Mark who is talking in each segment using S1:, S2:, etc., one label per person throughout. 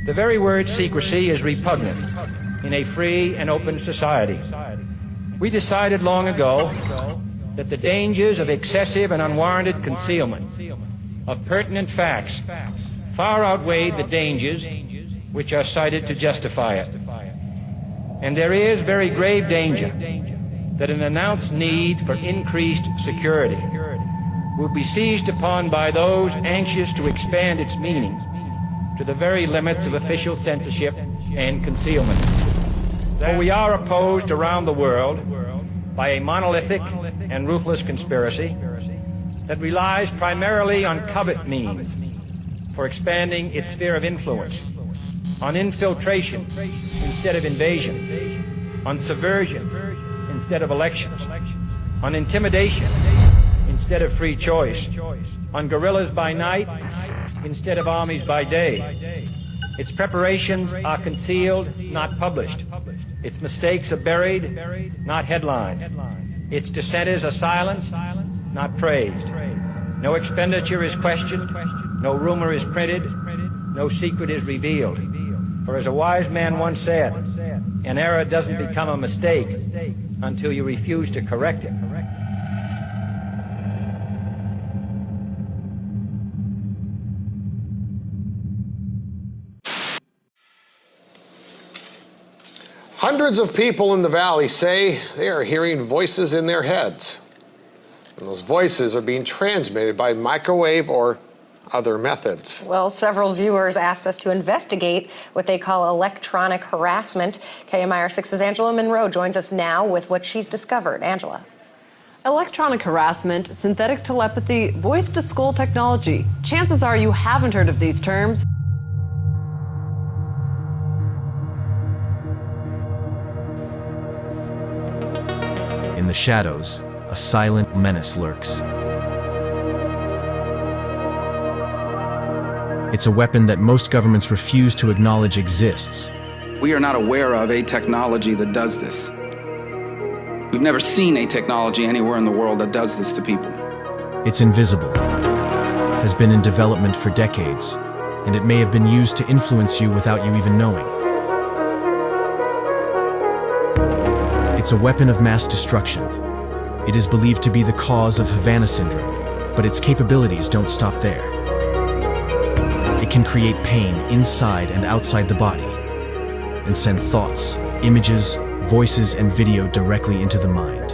S1: The very word secrecy is repugnant in a free and open society. We decided long ago that the dangers of excessive and unwarranted concealment of pertinent facts far outweighed the dangers which are cited to justify it. And there is very grave danger that an announced need for increased security will be seized upon by those anxious to expand its meaning to the very limits of official censorship and concealment. For we are opposed around the world by a monolithic and ruthless conspiracy that relies primarily on covert means for expanding its sphere of influence, on infiltration instead of invasion, on subversion instead of elections, on intimidation instead of free choice, on guerrillas by night instead of armies by day. Its preparations are concealed, not published. Its mistakes are buried, not headlined. Its dissenters are silenced, not praised. No expenditure is questioned, no rumor is printed, no secret is revealed. For as a wise man once said, an error doesn't become a mistake until you refuse to correct it.
S2: Hundreds of people in the valley say they are hearing voices in their heads. And those voices are being transmitted by microwave or other methods.
S3: Well, several viewers asked us to investigate what they call electronic harassment. KMIR 6's Angela Monroe joins us now with what she's discovered. Angela.
S4: Electronic harassment, synthetic telepathy, voice-to-skull technology. Chances are you haven't heard of these terms.
S5: In the shadows, a silent menace lurks. It's a weapon that most governments refuse to acknowledge exists.
S6: We are not aware of a technology that does this. We've never seen a technology anywhere in the world that does this to people.
S5: It's invisible, has been in development for decades, and it may have been used to influence you without you even knowing. It's a weapon of mass destruction. It is believed to be the cause of Havana syndrome, but its capabilities don't stop there. It can create pain inside and outside the body, and send thoughts, images, voices, and video directly into the mind.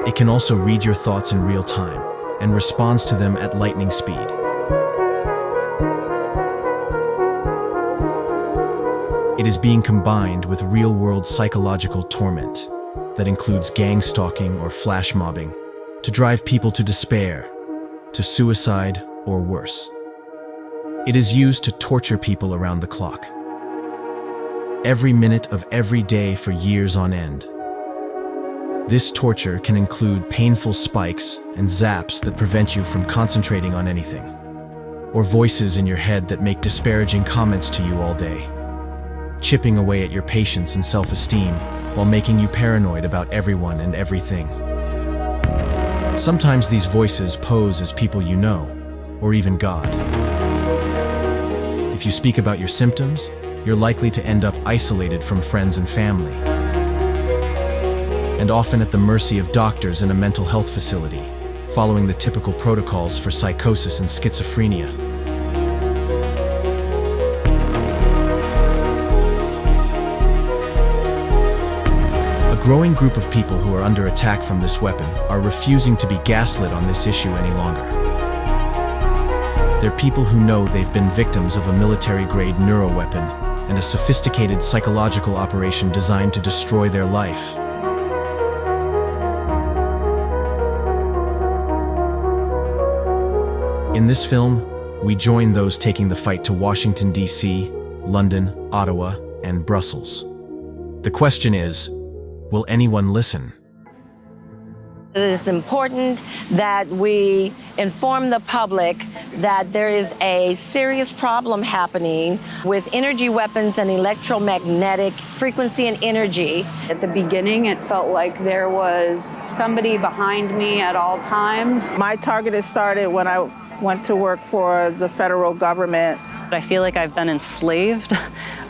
S5: It can also read your thoughts in real time and responds to them at lightning speed. It is being combined with real-world psychological torment that includes gang stalking or flash mobbing to drive people to despair, to suicide, or worse. It is used to torture people around the clock. Every minute of every day for years on end. This torture can include painful spikes and zaps that prevent you from concentrating on anything, or voices in your head that make disparaging comments to you all day, chipping away at your patience and self-esteem while making you paranoid about everyone and everything. Sometimes these voices pose as people you know, or even God. If you speak about your symptoms, you're likely to end up isolated from friends and family, and often at the mercy of doctors in a mental health facility, following the typical protocols for psychosis and schizophrenia. A growing group of people who are under attack from this weapon are refusing to be gaslit on this issue any longer. They're people who know they've been victims of a military-grade neuroweapon and a sophisticated psychological operation designed to destroy their life. In this film, we join those taking the fight to Washington, D.C., London, Ottawa, and Brussels. The question is, will anyone listen?
S7: It's important that we inform the public that there is a serious problem happening with energy weapons and electromagnetic frequency and energy.
S8: At the beginning, it felt like there was somebody behind me at all times.
S9: My target had started when I went to work for the federal government.
S10: I feel like I've been enslaved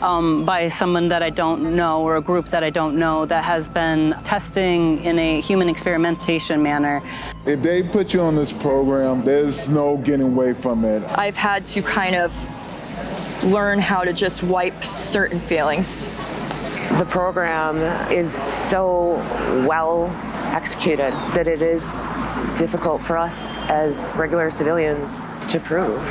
S10: by someone that I don't know or a group that I don't know that has been testing in a human experimentation manner.
S11: If they put you on this program, there's no getting away from it.
S12: I've had to kind of learn how to just wipe certain feelings.
S13: The program is so well executed that it is difficult for us as regular civilians to prove.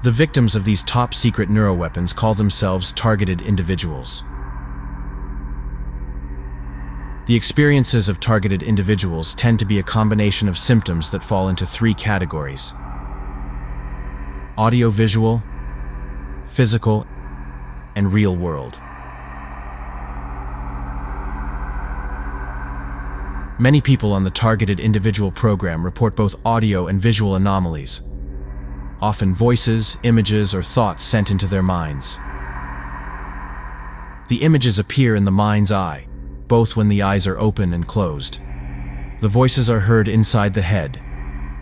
S5: The victims of these top-secret neuroweapons call themselves targeted individuals. The experiences of targeted individuals tend to be a combination of symptoms that fall into three categories: audio-visual, physical, and real-world. Many people on the targeted individual program report both audio and visual anomalies, often voices, images, or thoughts sent into their minds. The images appear in the mind's eye, both when the eyes are open and closed. The voices are heard inside the head,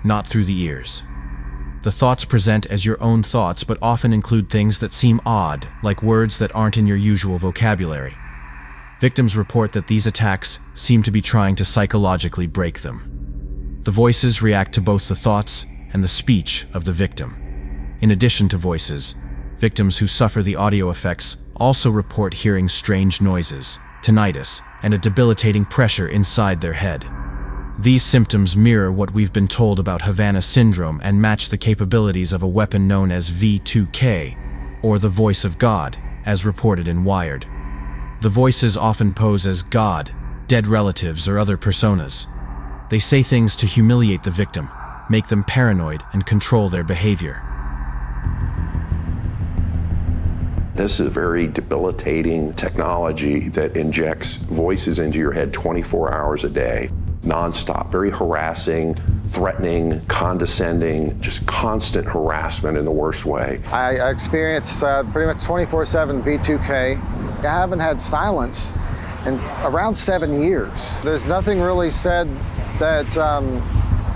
S5: not through the ears. The thoughts present as your own thoughts, but often include things that seem odd, like words that aren't in your usual vocabulary. Victims report that these attacks seem to be trying to psychologically break them. The voices react to both the thoughts and the speech of the victim. In addition to voices, victims who suffer the audio effects also report hearing strange noises, tinnitus, and a debilitating pressure inside their head. These symptoms mirror what we've been told about Havana syndrome and match the capabilities of a weapon known as V2K, or the voice of God, as reported in Wired. The voices often pose as God, dead relatives, or other personas. They say things to humiliate the victim, make them paranoid, and control their behavior.
S14: This is a very debilitating technology that injects voices into your head 24 hours a day, nonstop, very harassing, threatening, condescending, just constant harassment in the worst way.
S15: I experience pretty much 24/7 V2K. I haven't had silence in around 7 years. There's nothing really said that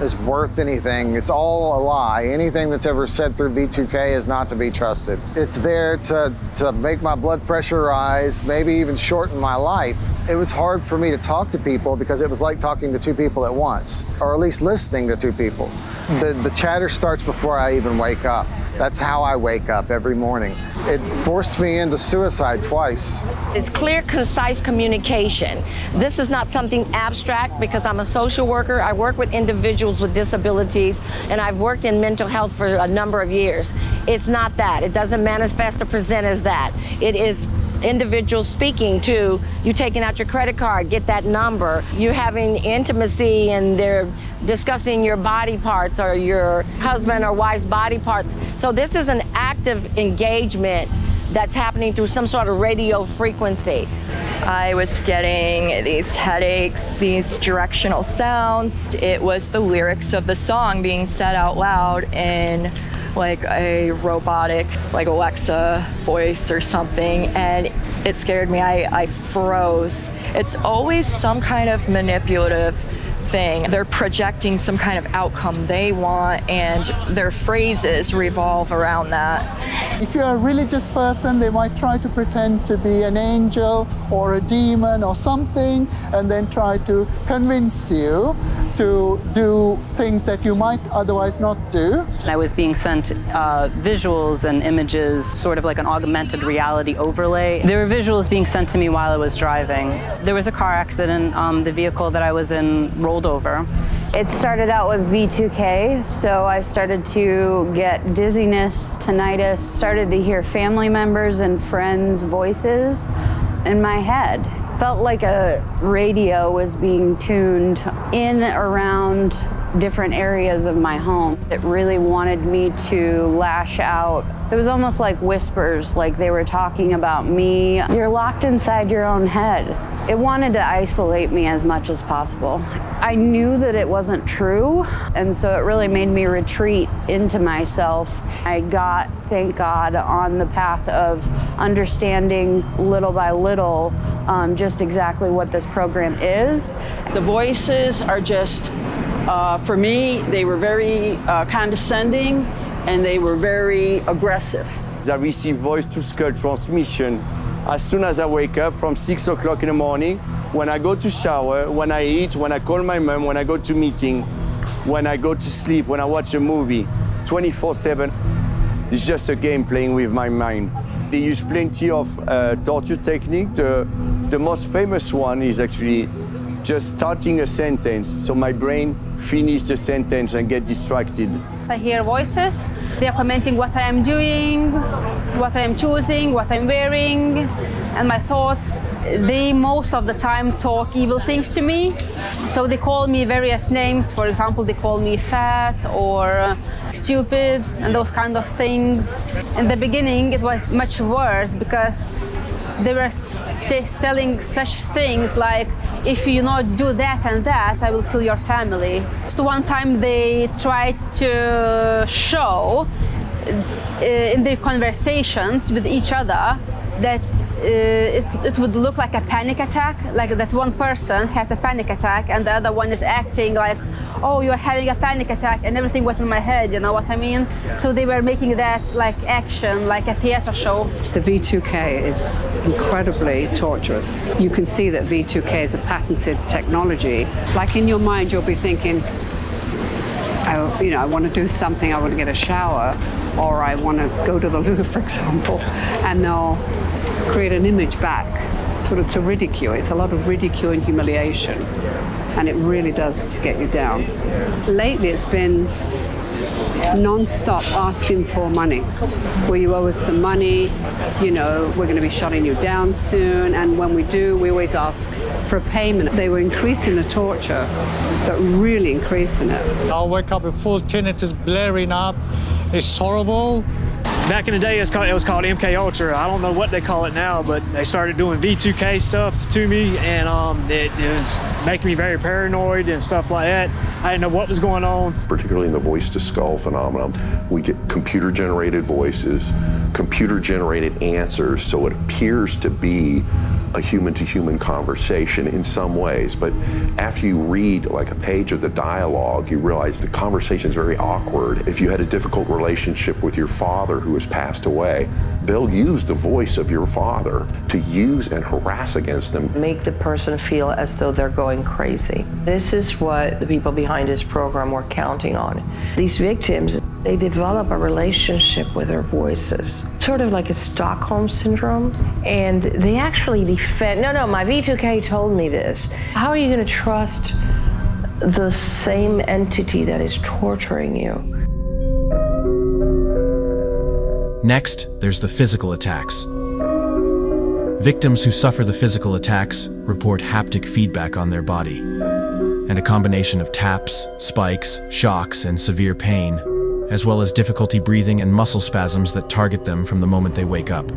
S15: is worth anything. It's all a lie. Anything that's ever said through V2K is not to be trusted. It's there to make my blood pressure rise, maybe even shorten my life. It was hard for me to talk to people because it was like talking to two people at once, or at least listening to two people. The chatter starts before I even wake up. That's how I wake up every morning. It forced me into suicide twice.
S7: It's clear, concise communication. This is not something abstract because I'm a social worker. I work with individuals with disabilities, and I've worked in mental health for a number of years. It's not that. It doesn't manifest or present as that. It is individuals speaking to you, taking out your credit card, get that number, you having intimacy, and they're discussing your body parts or your husband or wife's body parts. So this is an active engagement that's happening through some sort of radio frequency.
S12: I was getting these headaches, these directional sounds. It was the lyrics of the song being said out loud in like a robotic, like Alexa voice or something, and it scared me. I froze. It's always some kind of manipulative thing. They're projecting some kind of outcome they want, and their phrases revolve around that.
S16: If you're a religious person, they might try to pretend to be an angel or a demon or something, and then try to convince you to do things that you might otherwise not do.
S10: I was being sent visuals and images, sort of like an augmented reality overlay. There were visuals being sent to me while I was driving. There was a car accident. The vehicle that I was in rolled over.
S8: It started out with V2K, so I started to get dizziness, tinnitus, started to hear family members and friends' voices in my head. Felt like a radio was being tuned in around different areas of my home. It really wanted me to lash out It was almost like whispers, like they were talking about me. You're locked inside your own head. It wanted to isolate me as much as possible. I knew that it wasn't true, and so it really made me retreat into myself. I got, thank God, on the path of understanding little by little just exactly what this program is.
S17: The voices are just, for me, they were very condescending and they were very aggressive.
S18: I receive voice-to-skull transmission as soon as I wake up from 6 o'clock in the morning, when I go to shower, when I eat, when I call my mom, when I go to meeting, when I go to sleep, when I watch a movie, 24/7. It's just a game playing with my mind. They use plenty of torture technique. The most famous one is actually just starting a sentence, so my brain finish the sentence and get distracted.
S19: I hear voices. They are commenting what I am doing, what I am choosing, what I'm wearing, and my thoughts. They most of the time talk evil things to me. So they call me various names. For example, they call me fat or stupid and those kind of things. In the beginning, it was much worse because they were telling such things like, if you not do that and that, I will kill your family. So one time they tried to show in their conversations with each other that it would look like a panic attack, like that one person has a panic attack and the other one is acting like, oh, you're having a panic attack, and everything was in my head, you know what I mean? So they were making that like action, like a theater show.
S20: The V2K is incredibly torturous. You can see that V2K is a patented technology. Like in your mind, you'll be thinking, I want to do something, I want to get a shower, or I want to go to the loo, for example, and they'll create an image back, sort of to ridicule. It's a lot of ridicule and humiliation, and it really does get you down. Lately, it's been non-stop asking for money. Will you owe us some money? You know, we're going to be shutting you down soon, and when we do, we always ask for a payment. They were increasing the torture, but really increasing it.
S21: I'll wake up with full tinnitus blaring up. It's horrible.
S22: Back in the day, it was called MK Ultra. I don't know what they call it now, but they started doing V2K stuff to me, and it was making me very paranoid and stuff like that. I didn't know what was going on.
S14: Particularly in the voice-to-skull phenomenon, we get computer-generated voices, computer-generated answers, so it appears to be a human-to-human conversation in some ways, but after you read like a page of the dialogue, you realize the conversation is very awkward. If you had a difficult relationship with your father who has passed away, they'll use the voice of your father to use and harass against them.
S13: Make the person feel as though they're going crazy. This is what the people behind this program were counting on. These victims, they develop a relationship with their voices, sort of like a Stockholm syndrome, and they actually defend, no, my V2K told me this. How are you going to trust the same entity that is torturing you?
S5: Next, there's the physical attacks. Victims who suffer the physical attacks report haptic feedback on their body, and a combination of taps, spikes, shocks, and severe pain, as well as difficulty breathing and muscle spasms that target them from the moment they wake up.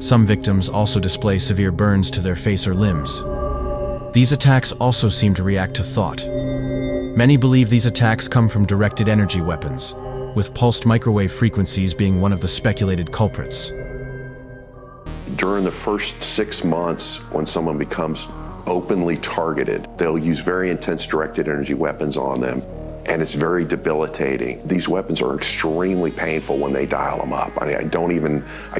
S5: Some victims also display severe burns to their face or limbs. These attacks also seem to react to thought. Many believe these attacks come from directed energy weapons, with pulsed microwave frequencies being one of the speculated culprits.
S14: During the first 6 months, when someone becomes openly targeted, they'll use very intense directed energy weapons on them, and it's very debilitating. These weapons are extremely painful when they dial them up. I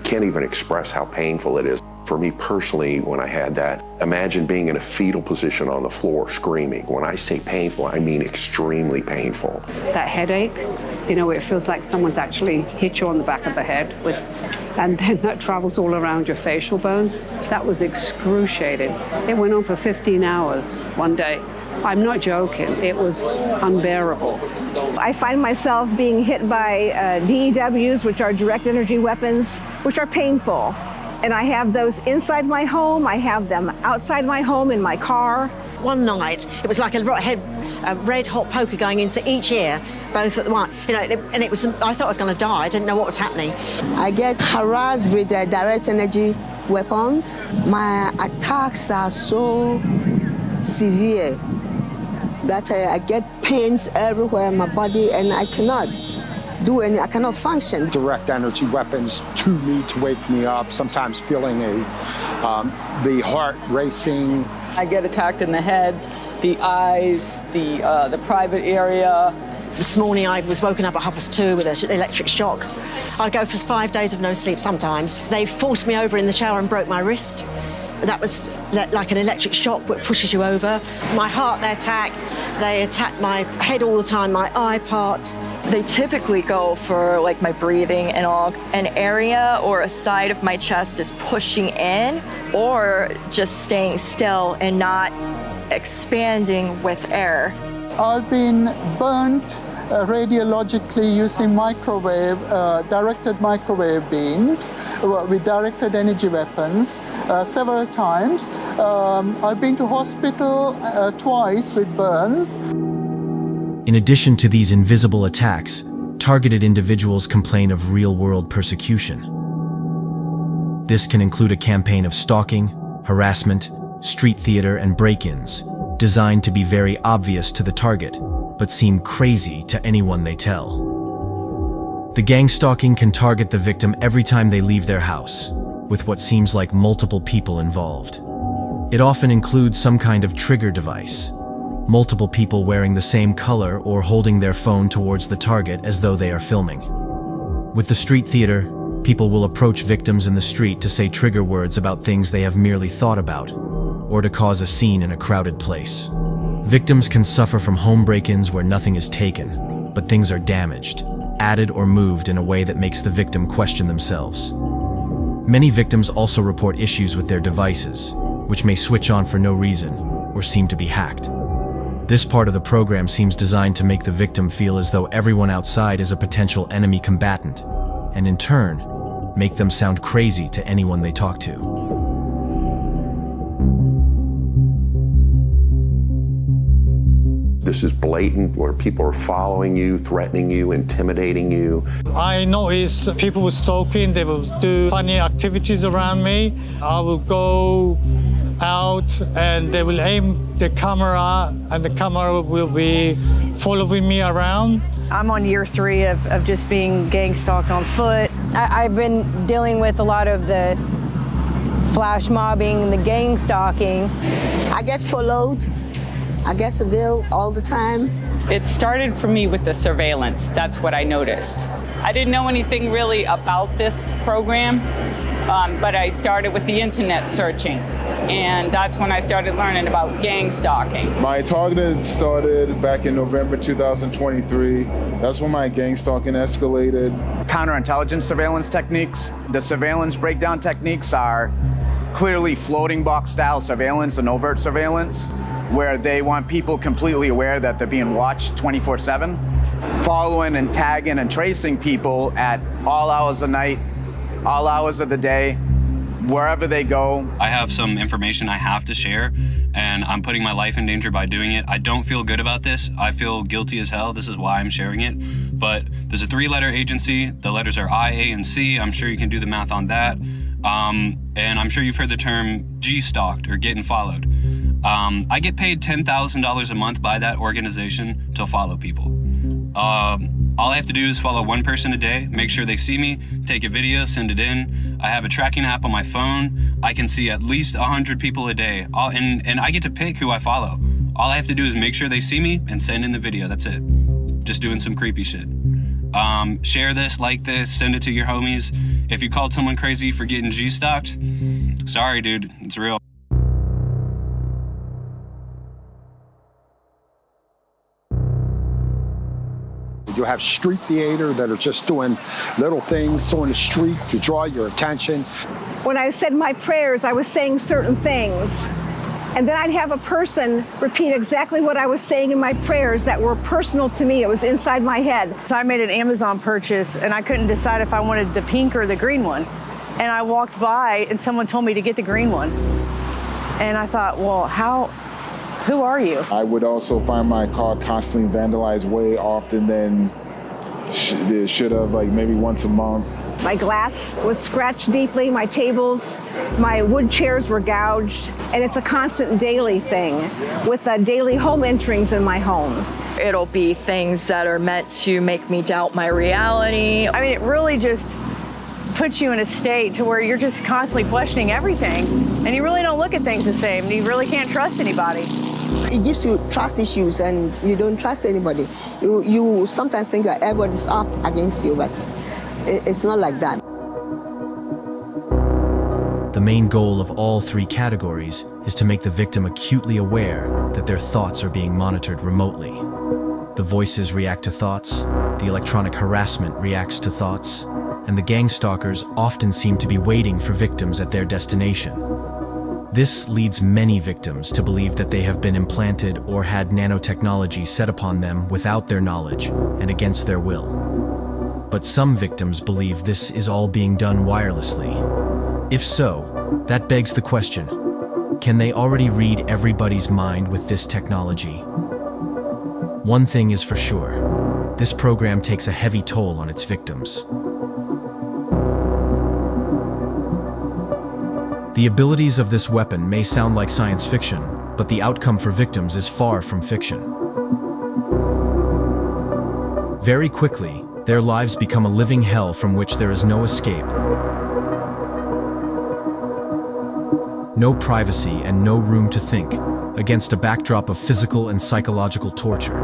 S14: can't even express how painful it is. For me personally, when I had that, imagine being in a fetal position on the floor screaming. When I say painful, I mean extremely painful.
S20: That headache, you know, it feels like someone's actually hit you on the back of the head and then that travels all around your facial bones. That was excruciating. It went on for 15 hours one day. I'm not joking, it was unbearable.
S23: I find myself being hit by DEWs, which are direct energy weapons, which are painful. And I have those inside my home, I have them outside my home in my car.
S1: one night, it was like a red hot poker going into each ear, both at the one. You know, and it was. I thought I was going to die. I didn't know what was happening.
S2: I get harassed with direct energy weapons. My attacks are so severe that I get pains everywhere in my body, and I cannot do any. I cannot function.
S3: Direct energy weapons to me to wake me up. Sometimes feeling the heart racing.
S24: I get attacked in the head, the eyes, the private area.
S1: This morning I was woken up at 2:30 with an electric shock. I go for 5 days of no sleep sometimes. They forced me over in the shower and broke my wrist. That was like an electric shock that pushes you over. My heart they attack my head all the time, my eye part.
S12: They typically go for like my breathing and all. An area or a side of my chest is pushing in or just staying still and not expanding with air.
S16: I've been burnt radiologically using directed microwave beams with directed energy weapons several times. I've been to hospital twice with burns.
S5: In addition to these invisible attacks, targeted individuals complain of real-world persecution. This can include a campaign of stalking, harassment, street theater, and break-ins, designed to be very obvious to the target, but seem crazy to anyone they tell. The gang stalking can target the victim every time they leave their house, with what seems like multiple people involved. It often includes some kind of trigger device, multiple people wearing the same color or holding their phone towards the target as though they are filming. With the street theater, people will approach victims in the street to say trigger words about things they have merely thought about, or to cause a scene in a crowded place. Victims can suffer from home break-ins where nothing is taken, but things are damaged, added or moved in a way that makes the victim question themselves. Many victims also report issues with their devices, which may switch on for no reason or seem to be hacked. This part of the program seems designed to make the victim feel as though everyone outside is a potential enemy combatant, and in turn, make them sound crazy to anyone they talk to.
S14: This is blatant, where people are following you, threatening you, intimidating you.
S21: I notice people were stalking, they will do funny activities around me. I will go out and they will aim the camera and the camera will be following me around.
S25: I'm on year 3 of just being gang stalked on foot. I've been dealing with a lot of the flash mobbing, the gang stalking.
S2: I get followed. I get surveilled all the time.
S26: It started for me with the surveillance. That's what I noticed. I didn't know anything really about this program, but I started with the internet searching. And that's when I started learning about gang stalking.
S11: My targeting started back in November 2023. That's when my gang stalking escalated.
S27: Counterintelligence surveillance techniques. The surveillance breakdown techniques are clearly floating box style surveillance and overt surveillance, where they want people completely aware that they're being watched 24/7, following and tagging and tracing people at all hours of the night, all hours of the day, wherever they go.
S28: I have some information I have to share, and I'm putting my life in danger by doing it. I don't feel good about this. I feel guilty as hell. This is why I'm sharing it. But there's a 3-letter agency. The letters are I, A, and C. I'm sure you can do the math on that. And I'm sure you've heard the term G-stalked or getting followed. I get paid $10,000 a month by that organization to follow people. All I have to do is follow one person a day, make sure they see me, take a video, send it in. I have a tracking app on my phone. I can see at least 100 people a day, and I get to pick who I follow. All I have to do is make sure they see me and send in the video. That's it. Just doing some creepy shit. Share this, like this, send it to your homies. If you called someone crazy for getting G-stalked, sorry, dude, it's real.
S3: You have street theater that are just doing little things on the street to draw your attention.
S23: When I said my prayers, I was saying certain things. And then I'd have a person repeat exactly what I was saying in my prayers that were personal to me. It was inside my head.
S25: So I made an Amazon purchase and I couldn't decide if I wanted the pink or the green one. And I walked by and someone told me to get the green one. And I thought, well, how
S23: Who are you?
S11: I would also find my car constantly vandalized way often than it should have, like maybe once a month.
S23: My glass was scratched deeply, my tables, my wood chairs were gouged, and it's a constant daily thing with daily home enterings in my home.
S12: It'll be things that are meant to make me doubt my reality.
S23: I mean, it really just puts you in a state to where you're just constantly questioning everything, and you really don't look at things the same. You really can't trust anybody.
S2: It gives you trust issues and you don't trust anybody. You sometimes think that everybody's up against you, but it's not like that.
S5: The main goal of all three categories is to make the victim acutely aware that their thoughts are being monitored remotely. The voices react to thoughts, the electronic harassment reacts to thoughts, and the gang stalkers often seem to be waiting for victims at their destination. This leads many victims to believe that they have been implanted or had nanotechnology set upon them without their knowledge and against their will. But some victims believe this is all being done wirelessly. If so, that begs the question, can they already read everybody's mind with this technology? One thing is for sure, this program takes a heavy toll on its victims. The abilities of this weapon may sound like science fiction, but the outcome for victims is far from fiction. Very quickly, their lives become a living hell from which there is no escape. No privacy and no room to think, against a backdrop of physical and psychological torture.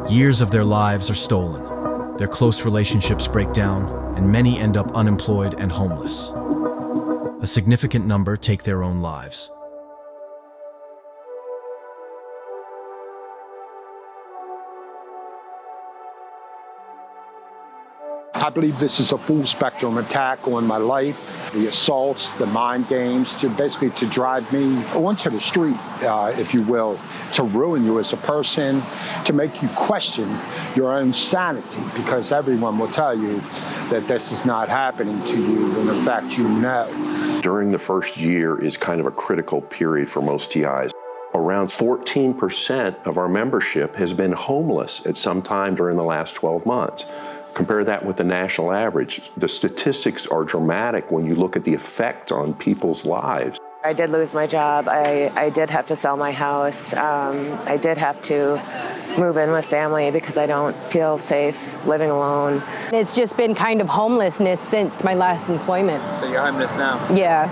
S5: Years of their lives are stolen, their close relationships break down, and many end up unemployed and homeless. A significant number take their own lives.
S3: I believe this is a full spectrum attack on my life, the assaults, the mind games, basically to drive me onto the street, if you will, to ruin you as a person, to make you question your own sanity, because everyone will tell you that this is not happening to you when in fact you know.
S14: During the first year is kind of a critical period for most TIs. Around 14% of our membership has been homeless at some time during the last 12 months. Compare that with the national average. The statistics are dramatic when you look at the effect on people's lives.
S4: I did lose my job. I did have to sell my house. I did have to move in with family because I don't feel safe living alone.
S25: It's just been kind of homelessness since my last employment.
S6: So you're homeless now?
S25: Yeah.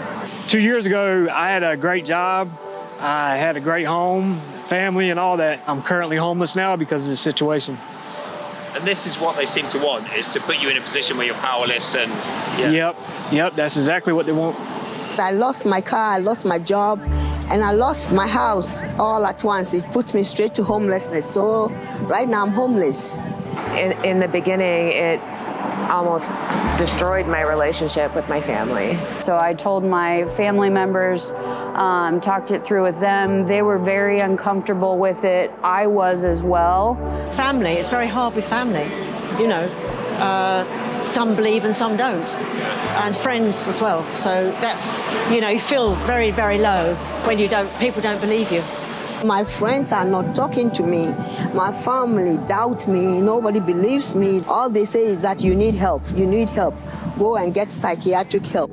S22: 2 years ago, I had a great job. I had a great home, family, and all that. I'm currently homeless now because of the situation.
S6: And this is what they seem to want, is to put you in a position where you're powerless and... Yeah.
S22: Yep, that's exactly what they want.
S2: I lost my car, I lost my job, and I lost my house all at once. It put me straight to homelessness. So right now I'm homeless.
S4: In the beginning, it almost destroyed my relationship with my family.
S25: So I told my family members, talked it through with them. They were very uncomfortable with it. I was as well.
S1: Family, it's very hard with family, you know. Some believe and some don't. And friends as well. So that's, you know, you feel very, very low when people don't believe you.
S2: My friends are not talking to me. My family doubt me. Nobody believes me. All they say is that you need help. You need help. Go and get psychiatric help.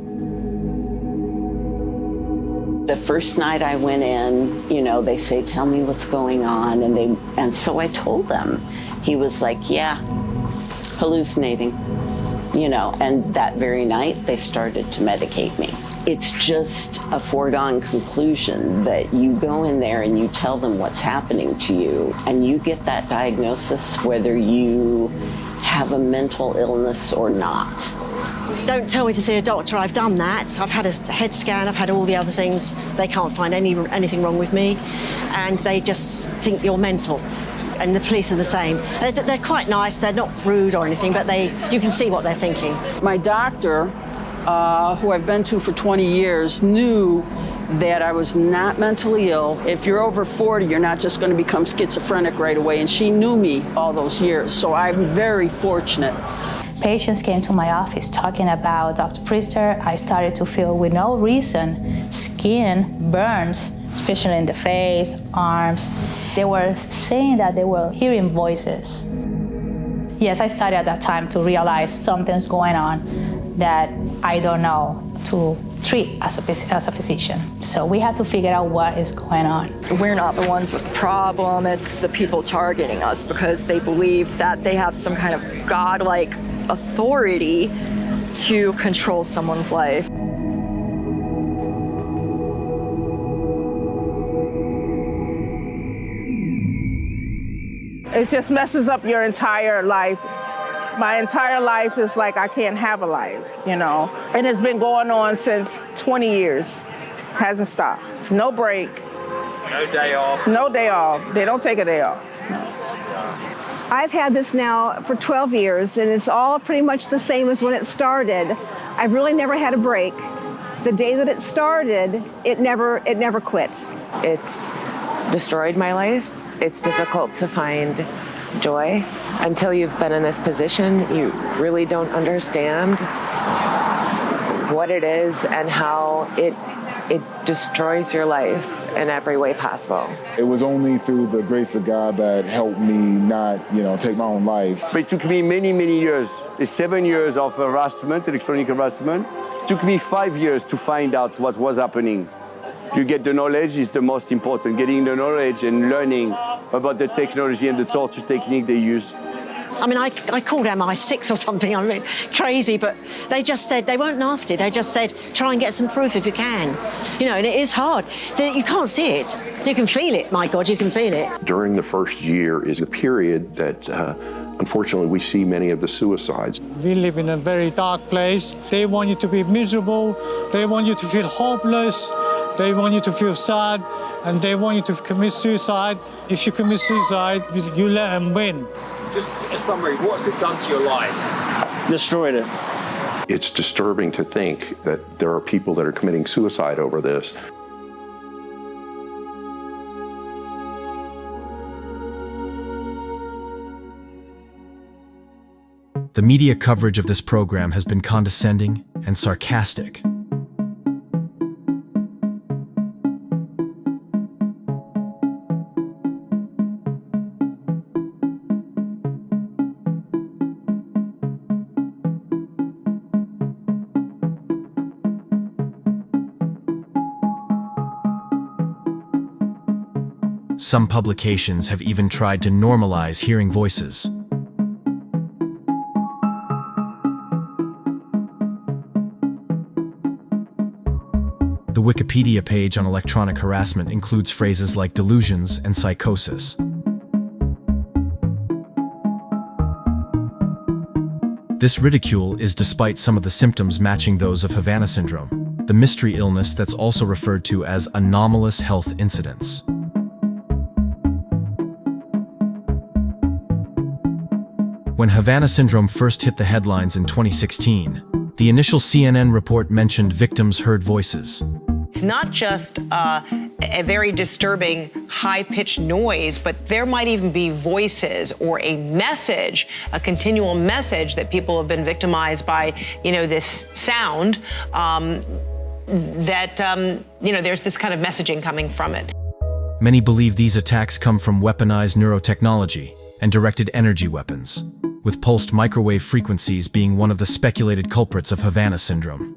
S7: The first night I went in, you know, they say, tell me what's going on. And so I told them. He was like, yeah, hallucinating, you know, and that very night they started to medicate me. It's just a foregone conclusion that you go in there and you tell them what's happening to you and you get that diagnosis whether you have a mental illness or not.
S1: Don't tell me to see a doctor, I've done that. I've had a head scan, I've had all the other things. They can't find anything wrong with me and they just think you're mental. And the police are the same. They're quite nice, they're not rude or anything, but you can see what they're thinking.
S8: My doctor, who I've been to for 20 years, knew that I was not mentally ill. If you're over 40, you're not just going to become schizophrenic right away. And she knew me all those years, so I'm very fortunate.
S9: Patients came to my office talking about Dr. Priester. I started to feel, with no reason, skin burns especially in the face, arms. They were saying that they were hearing voices. Yes, I started at that time to realize something's going on that I don't know to treat as a physician. So we have to figure out what is going on.
S12: We're not the ones with the problem, it's the people targeting us because they believe that they have some kind of godlike authority to control someone's life.
S10: It just messes up your entire life. My entire life is like I can't have a life, you know? And it's been going on since 20 years. Hasn't stopped. No break.
S6: No day off.
S10: No day off. They don't take a day off.
S23: I've had this now for 12 years, and it's all pretty much the same as when it started. I've really never had a break. The day that it started, it never quit.
S4: It's destroyed my life. It's difficult to find joy. Until you've been in this position, you really don't understand what it is and how it destroys your life in every way possible.
S11: It was only through the grace of God that helped me not, take my own life.
S13: But it took me many, many years. It's 7 years of harassment, electronic harassment. It took me 5 years to find out what was happening. You get the knowledge is the most important. Getting the knowledge and learning about the technology and the torture technique they use.
S1: I mean, I called MI6 or something. I mean, crazy, but they just said, they weren't nasty. They just said, try and get some proof if you can. And it is hard. You can't see it. You can feel it, my God, you can feel it.
S14: During the first year is a period that, unfortunately, we see many of the suicides.
S21: We live in a very dark place. They want you to be miserable. They want you to feel hopeless. They want you to feel sad, and they want you to commit suicide. If you commit suicide, you let them win.
S6: Just a summary, what's it done to your life?
S22: Destroyed it.
S14: It's disturbing to think that there are people that are committing suicide over this.
S5: The media coverage of this program has been condescending and sarcastic. Some publications have even tried to normalize hearing voices. The Wikipedia page on electronic harassment includes phrases like delusions and psychosis. This ridicule is despite some of the symptoms matching those of Havana syndrome, the mystery illness that's also referred to as anomalous health incidents. When Havana syndrome first hit the headlines in 2016, the initial CNN report mentioned victims heard voices.
S15: It's not just a very disturbing high-pitched noise, but there might even be voices or a message, a continual message that people have been victimized by, this sound, there's this kind of messaging coming from it.
S5: Many believe these attacks come from weaponized neurotechnology and directed energy weapons, with pulsed microwave frequencies being one of the speculated culprits of Havana syndrome.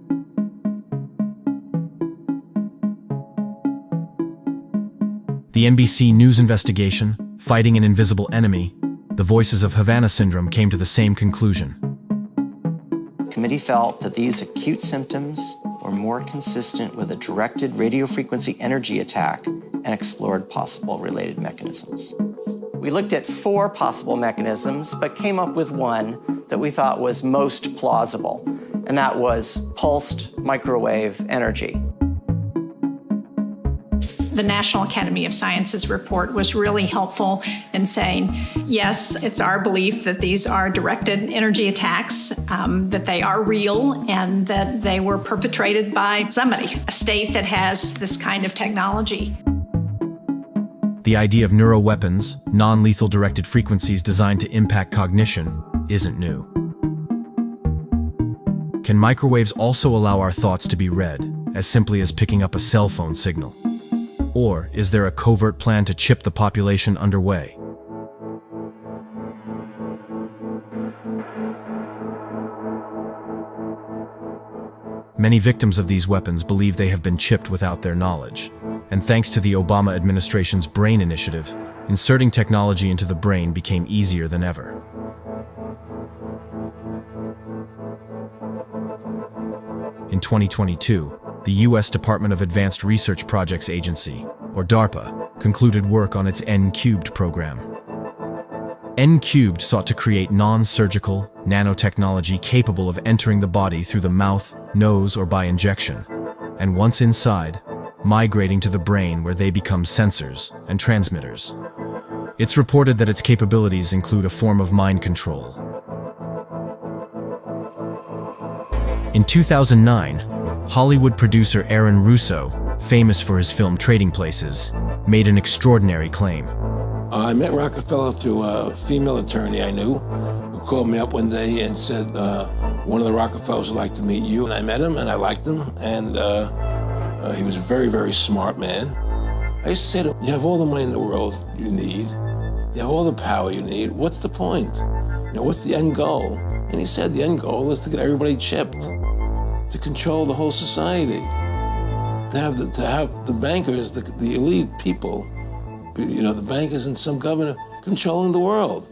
S5: The NBC News investigation, Fighting an Invisible Enemy, The Voices of Havana Syndrome, came to the same conclusion.
S17: The committee felt that these acute symptoms were more consistent with a directed radiofrequency energy attack and explored possible related mechanisms. We looked at 4 possible mechanisms, but came up with one that we thought was most plausible, and that was pulsed microwave energy.
S18: The National Academy of Sciences report was really helpful in saying, yes, it's our belief that these are directed energy attacks, that they are real, and that they were perpetrated by somebody, a state that has this kind of technology.
S5: The idea of neuroweapons, non-lethal directed frequencies designed to impact cognition, isn't new. Can microwaves also allow our thoughts to be read, as simply as picking up a cell phone signal? Or is there a covert plan to chip the population underway? Many victims of these weapons believe they have been chipped without their knowledge. And thanks to the Obama administration's BRAIN initiative, inserting technology into the brain became easier than ever. In 2022, the U.S. Department of Advanced Research Projects Agency, or DARPA, concluded work on its N-Cubed program. N-Cubed sought to create non-surgical nanotechnology capable of entering the body through the mouth, nose, or by injection, and once inside, migrating to the brain where they become sensors and transmitters. It's reported that its capabilities include a form of mind control. In 2009, Hollywood producer Aaron Russo, famous for his film Trading Places, made an extraordinary claim.
S3: I met Rockefeller through a female attorney I knew who called me up one day and said, one of the Rockefellers would like to meet you. And I met him and I liked him. And he was a very, very smart man. I used to say to him, you have all the money in the world you need. You have all the power you need. What's the point? You know, what's the end goal? And he said the end goal is to get everybody chipped, to control the whole society, to have the bankers, the elite people, you know, the bankers and some governor controlling the world.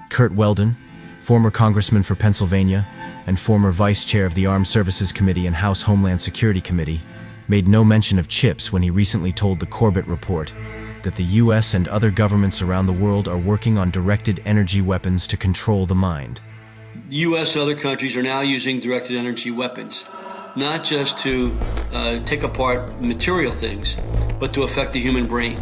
S5: Curt Weldon, former congressman for Pennsylvania and former vice chair of the Armed Services Committee and House Homeland Security Committee, made no mention of chips when he recently told the Corbett Report that the U.S. and other governments around the world are working on directed energy weapons to control the mind.
S16: The U.S. and other countries are now using directed energy weapons, not just to take apart material things, but to affect the human brain.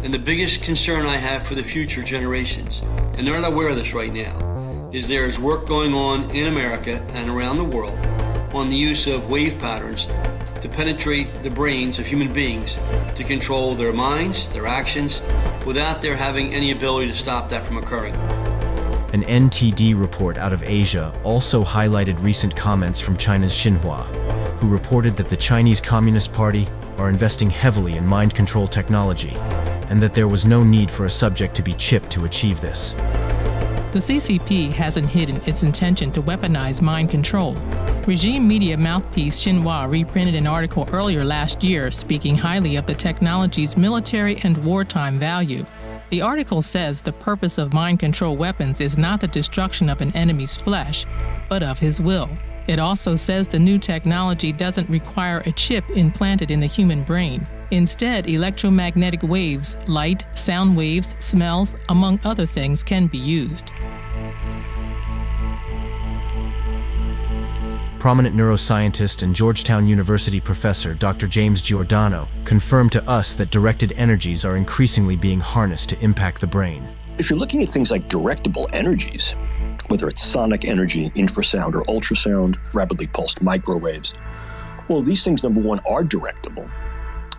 S16: And the biggest concern I have for the future generations, and they're not aware of this right now, is there is work going on in America and around the world on the use of wave patterns to penetrate the brains of human beings to control their minds, their actions, without their having any ability to stop that from occurring.
S5: An NTD report out of Asia also highlighted recent comments from China's Xinhua, who reported that the Chinese Communist Party are investing heavily in mind control technology, and that there was no need for a subject to be chipped to achieve this.
S19: The CCP hasn't hidden its intention to weaponize mind control. Regime media mouthpiece Xinhua reprinted an article earlier last year speaking highly of the technology's military and wartime value. The article says the purpose of mind control weapons is not the destruction of an enemy's flesh, but of his will. It also says the new technology doesn't require a chip implanted in the human brain. Instead, electromagnetic waves, light, sound waves, smells, among other things, can be used.
S5: Prominent neuroscientist and Georgetown University professor Dr. James Giordano confirmed to us that directed energies are increasingly being harnessed to impact the brain.
S20: If you're looking at things like directable energies, whether it's sonic energy, infrasound, or ultrasound, rapidly pulsed microwaves, well, these things, number one, are directable.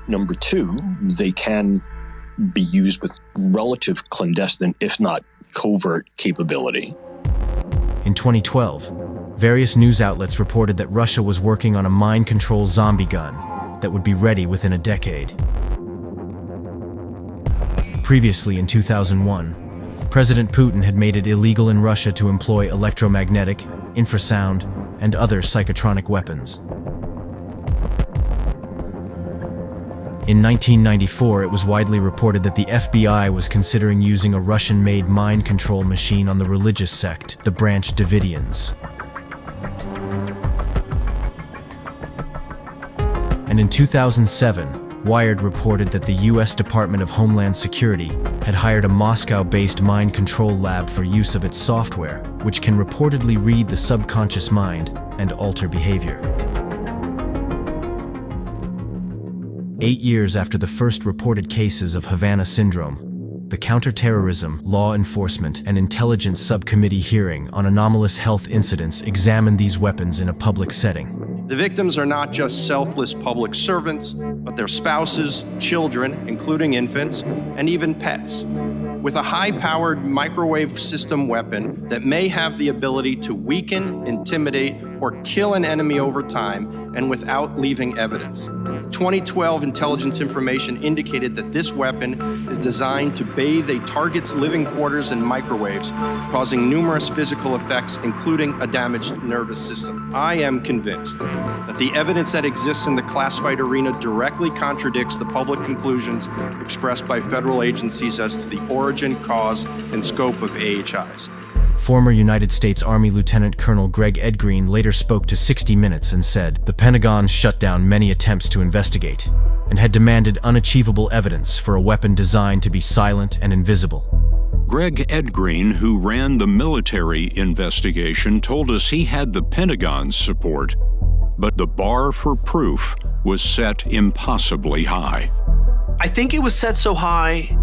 S20: Number two, they can be used with relative clandestine, if not covert, capability.
S5: In 2012, various news outlets reported that Russia was working on a mind control zombie gun that would be ready within a decade. Previously, in 2001, President Putin had made it illegal in Russia to employ electromagnetic, infrasound, and other psychotronic weapons. In 1994, it was widely reported that the FBI was considering using a Russian-made mind control machine on the religious sect, the Branch Davidians. And in 2007, Wired reported that the U.S. Department of Homeland Security had hired a Moscow-based mind control lab for use of its software, which can reportedly read the subconscious mind and alter behavior. 8 years after the first reported cases of Havana syndrome, the Counterterrorism, Law Enforcement, and Intelligence Subcommittee hearing on anomalous health incidents examined these weapons in a public setting.
S24: The victims are not just selfless public servants, but their spouses, children, including infants, and even pets. with a high-powered microwave system weapon that may have the ability to weaken, intimidate, or kill an enemy over time and without leaving evidence. 2012 intelligence information indicated that this weapon is designed to bathe a target's living quarters in microwaves, causing numerous physical effects, including a damaged nervous system. I am convinced that the evidence that exists in the classified arena directly contradicts the public conclusions expressed by federal agencies as to the origin, cause, and scope of AHIs.
S5: Former United States Army Lieutenant Colonel Greg Edgreen later spoke to 60 Minutes and said the Pentagon shut down many attempts to investigate and had demanded unachievable evidence for a weapon designed to be silent and invisible.
S2: Greg Edgreen, who ran the military investigation, told us he had the Pentagon's support, but the bar for proof was set impossibly high.
S7: I think it was set so high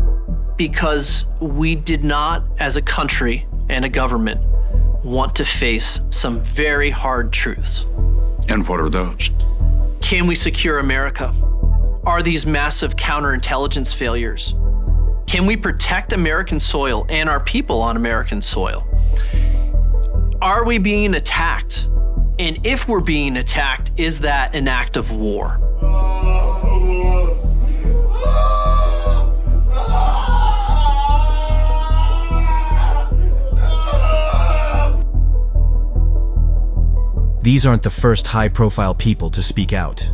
S7: because we did not, as a country and a government, want to face some very hard truths.
S2: And what are those?
S7: Can we secure America? Are these massive counterintelligence failures? Can we protect American soil and our people on American soil? Are we being attacked? And if we're being attacked, is that an act of war?
S5: These aren't the first high-profile people to speak out.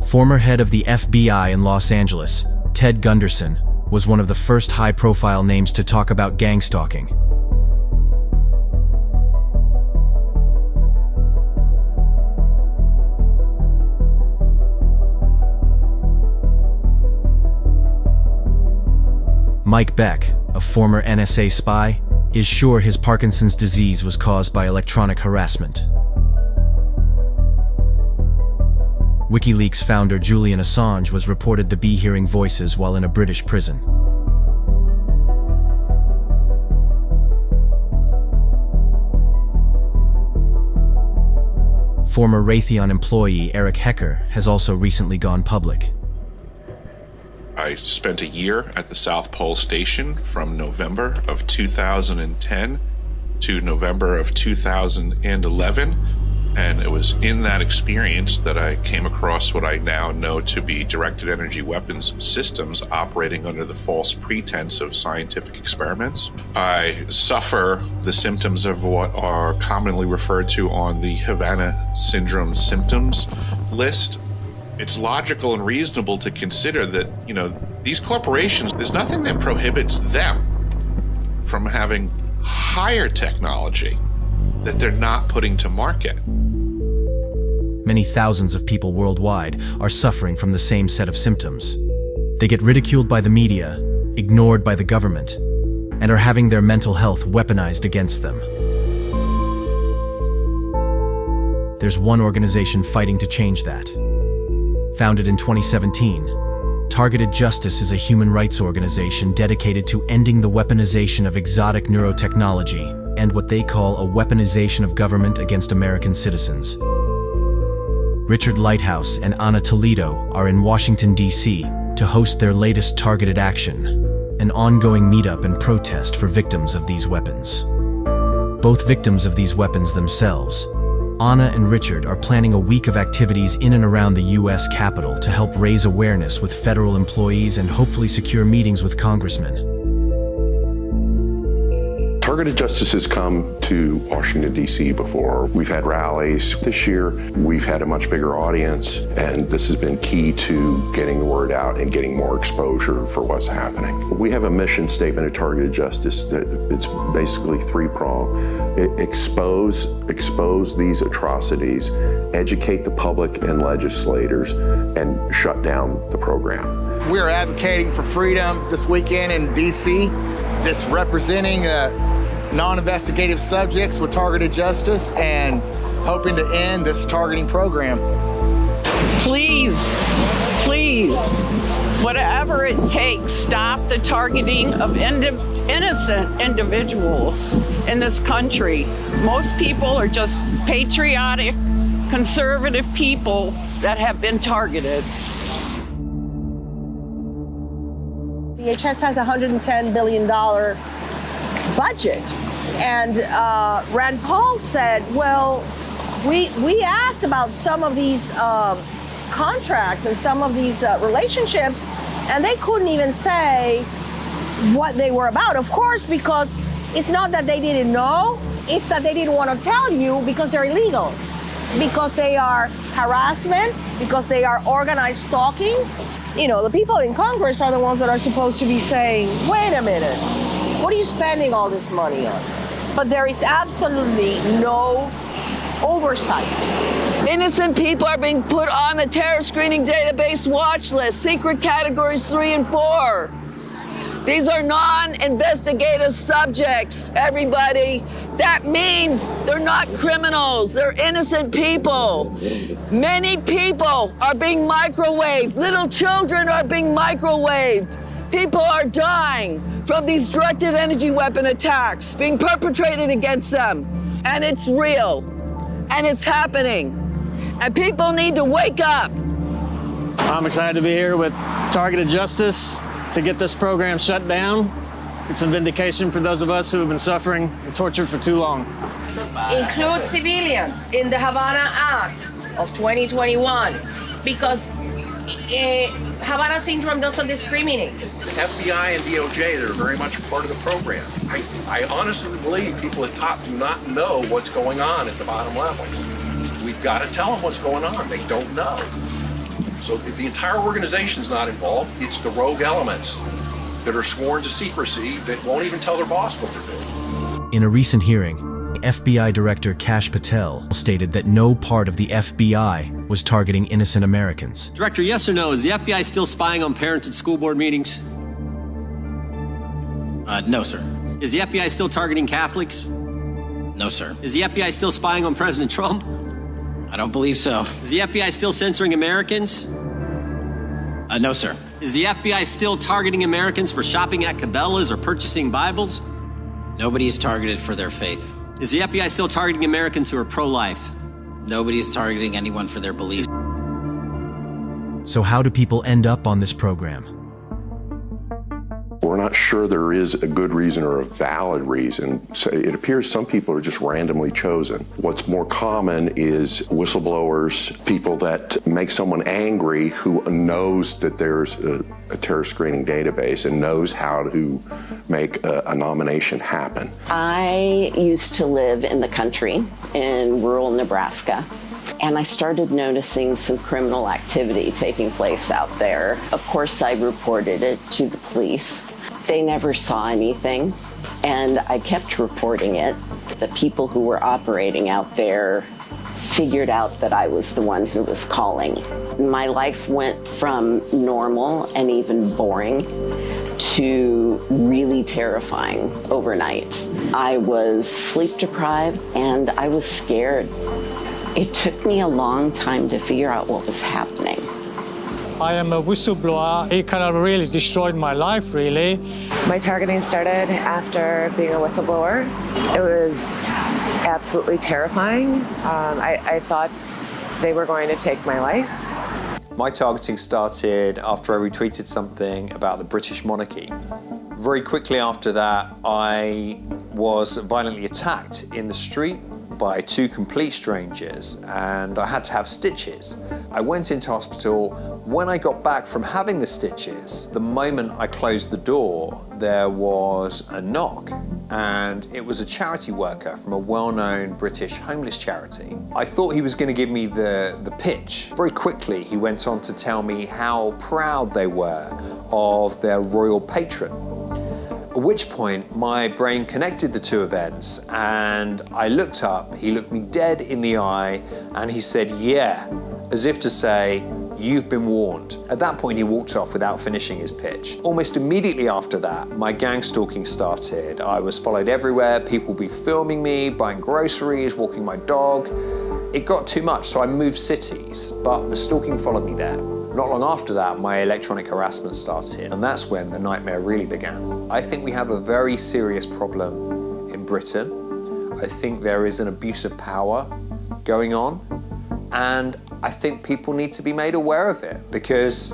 S5: Former head of the FBI in Los Angeles, Ted Gunderson, was one of the first high-profile names to talk about gang stalking. Mike Beck, a former NSA spy, is sure his Parkinson's disease was caused by electronic harassment. WikiLeaks founder Julian Assange was reported to be hearing voices while in a British prison. Former Raytheon employee Eric Hecker has also recently gone public.
S8: I spent a year at the South Pole Station from November of 2010 to November of 2011. And it was in that experience that I came across what I now know to be directed energy weapons systems operating under the false pretense of scientific experiments. I suffer the symptoms of what are commonly referred to on the Havana Syndrome symptoms list. It's logical and reasonable to consider that, these corporations, there's nothing that prohibits them from having higher technology that they're not putting to market.
S5: Many thousands of people worldwide are suffering from the same set of symptoms. They get ridiculed by the media, ignored by the government, and are having their mental health weaponized against them. There's one organization fighting to change that. Founded in 2017, Targeted Justice is a human rights organization dedicated to ending the weaponization of exotic neurotechnology and what they call a weaponization of government against American citizens. Richard Lighthouse and Anna Toledo are in Washington, D.C. to host their latest Targeted Action, an ongoing meetup and protest for victims of these weapons. Both victims of these weapons themselves, Anna and Richard are planning a week of activities in and around the U.S. Capitol to help raise awareness with federal employees and hopefully secure meetings with congressmen.
S14: Targeted Justice has come to Washington, D.C. before. We've had rallies. This year, we've had a much bigger audience, and this has been key to getting the word out and getting more exposure for what's happening. We have a mission statement at Targeted Justice that it's basically three-pronged. Expose these atrocities, educate the public and legislators, and shut down the program.
S9: We're advocating for freedom this weekend in D.C., just representing non-investigative subjects with Targeted Justice and hoping to end this targeting program.
S25: Please, whatever it takes, stop the targeting of innocent individuals in this country. Most people are just patriotic, conservative people that have been targeted.
S4: DHS has a $110 billion budget. And Rand Paul said, well, we asked about some of these contracts and some of these relationships, and they couldn't even say what they were about. Of course, because it's not that they didn't know, it's that they didn't want to tell you because they're illegal, because they are harassment, because they are organized stalking. You know, the people in Congress are the ones that are supposed to be saying, wait a minute, what are you spending all this money on? But there is absolutely no oversight.
S10: Innocent people are being put on the terror screening database watch list, secret categories 3 and 4. These are non-investigative subjects, everybody. That means they're not criminals, they're innocent people. Many people are being microwaved. Little children are being microwaved. People are dying from these directed energy weapon attacks being perpetrated against them. And it's real, and it's happening. And people need to wake up.
S22: I'm excited to be here with Targeted Justice to get this program shut down. It's a vindication for those of us who have been suffering and tortured for too long.
S11: Include civilians in the Havana Act of 2021 because Havana Syndrome doesn't discriminate.
S14: FBI and DOJ, they're very much part of the program. I honestly believe people at top do not know what's going on at the bottom levels. We've got to tell them what's going on. They don't know. So if the entire organization's not involved, it's the rogue elements that are sworn to secrecy that won't even tell their boss what they're doing.
S5: In a recent hearing, FBI Director Kash Patel stated that no part of the FBI was targeting innocent Americans.
S12: Director, yes or no, is the FBI still spying on parents at school board meetings?
S23: No, sir.
S12: Is the FBI still targeting Catholics?
S23: No, sir.
S12: Is the FBI still spying on President Trump?
S23: I don't believe so.
S12: Is the FBI still censoring Americans?
S23: No, sir.
S12: Is the FBI still targeting Americans for shopping at Cabela's or purchasing Bibles?
S23: Nobody is targeted for their faith.
S12: Is the FBI still targeting Americans who are pro-life?
S23: Nobody is targeting anyone for their beliefs.
S5: So how do people end up on this program?
S14: We're not sure there is a good reason or a valid reason. So it appears some people are just randomly chosen. What's more common is whistleblowers, people that make someone angry who knows that there's a terror screening database and knows how to make a nomination happen.
S26: I used to live in the country in rural Nebraska, and I started noticing some criminal activity taking place out there. Of course, I reported it to the police. They never saw anything, and I kept reporting it. The people who were operating out there figured out that I was the one who was calling. My life went from normal and even boring to really terrifying overnight. I was sleep deprived and I was scared. It took me a long time to figure out what was happening.
S21: I am a whistleblower. It kind of really destroyed my life, really.
S27: My targeting started after being a whistleblower. It was absolutely terrifying. I thought they were going to take my life.
S28: My targeting started after I retweeted something about the British monarchy. Very quickly after that, I was violently attacked in the street by two complete strangers, and I had to have stitches. I went into hospital. When I got back from having the stitches, the moment I closed the door, there was a knock, and it was a charity worker from a well-known British homeless charity. I thought he was going to give me the pitch. Very quickly, he went on to tell me how proud they were of their royal patron. At which point, my brain connected the two events, and I looked up, he looked me dead in the eye, and he said, yeah, as if to say, you've been warned. At that point, he walked off without finishing his pitch. Almost immediately after that, my gang stalking started. I was followed everywhere, people would be filming me, buying groceries, walking my dog. It got too much, so I moved cities, but the stalking followed me there. Not long after that, my electronic harassment started, and that's when the nightmare really began. I think we have a very serious problem in Britain. I think there is an abuse of power going on, and I think people need to be made aware of it, because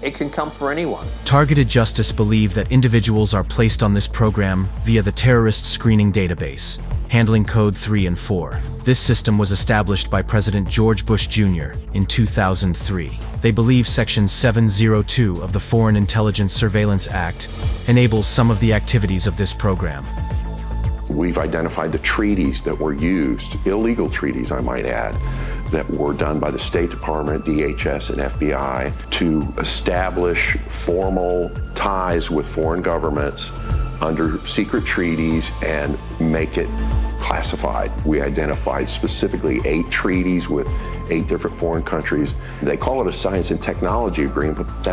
S28: it can come for anyone.
S5: Targeted Justice believe that individuals are placed on this program via the Terrorist Screening Database, handling Code 3 and 4. This system was established by President George Bush Jr. in 2003. They believe Section 702 of the Foreign Intelligence Surveillance Act enables some of the activities of this program.
S14: We've identified the treaties that were used, illegal treaties I might add, that were done by the State Department, DHS, and FBI to establish formal ties with foreign governments under secret treaties and make it classified. We identified specifically 8 treaties with 8 different foreign countries. They call it a science and technology agreement, but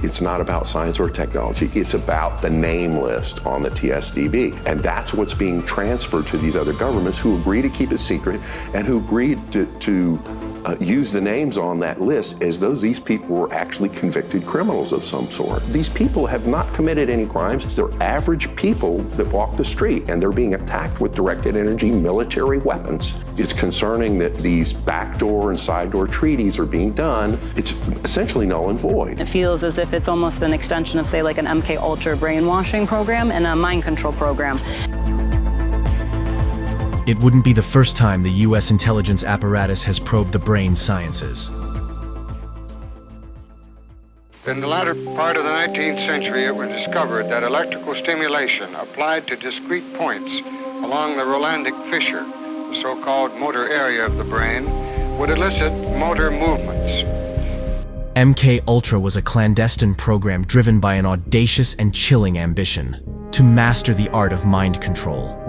S14: it's not about science or technology. It's about the name list on the TSDB. And that's what's being transferred to these other governments who agree to keep it secret and who agreed to use the names on that list as though these people were actually convicted criminals of some sort. These people have not committed any crimes. They're average people that walk the street, and they're being attacked with directed energy military weapons. It's concerning that these backdoor and side door treaties are being done. It's essentially null and void.
S1: It feels as if it's almost an extension of, say, like an MK Ultra brainwashing program and a mind control program.
S5: It wouldn't be the first time the U.S. intelligence apparatus has probed the brain sciences.
S3: In the latter part of the 19th century, it was discovered that electrical stimulation applied to discrete points along the Rolandic fissure, the so-called motor area of the brain, would elicit motor movements.
S5: MK Ultra was a clandestine program driven by an audacious and chilling ambition to master the art of mind control.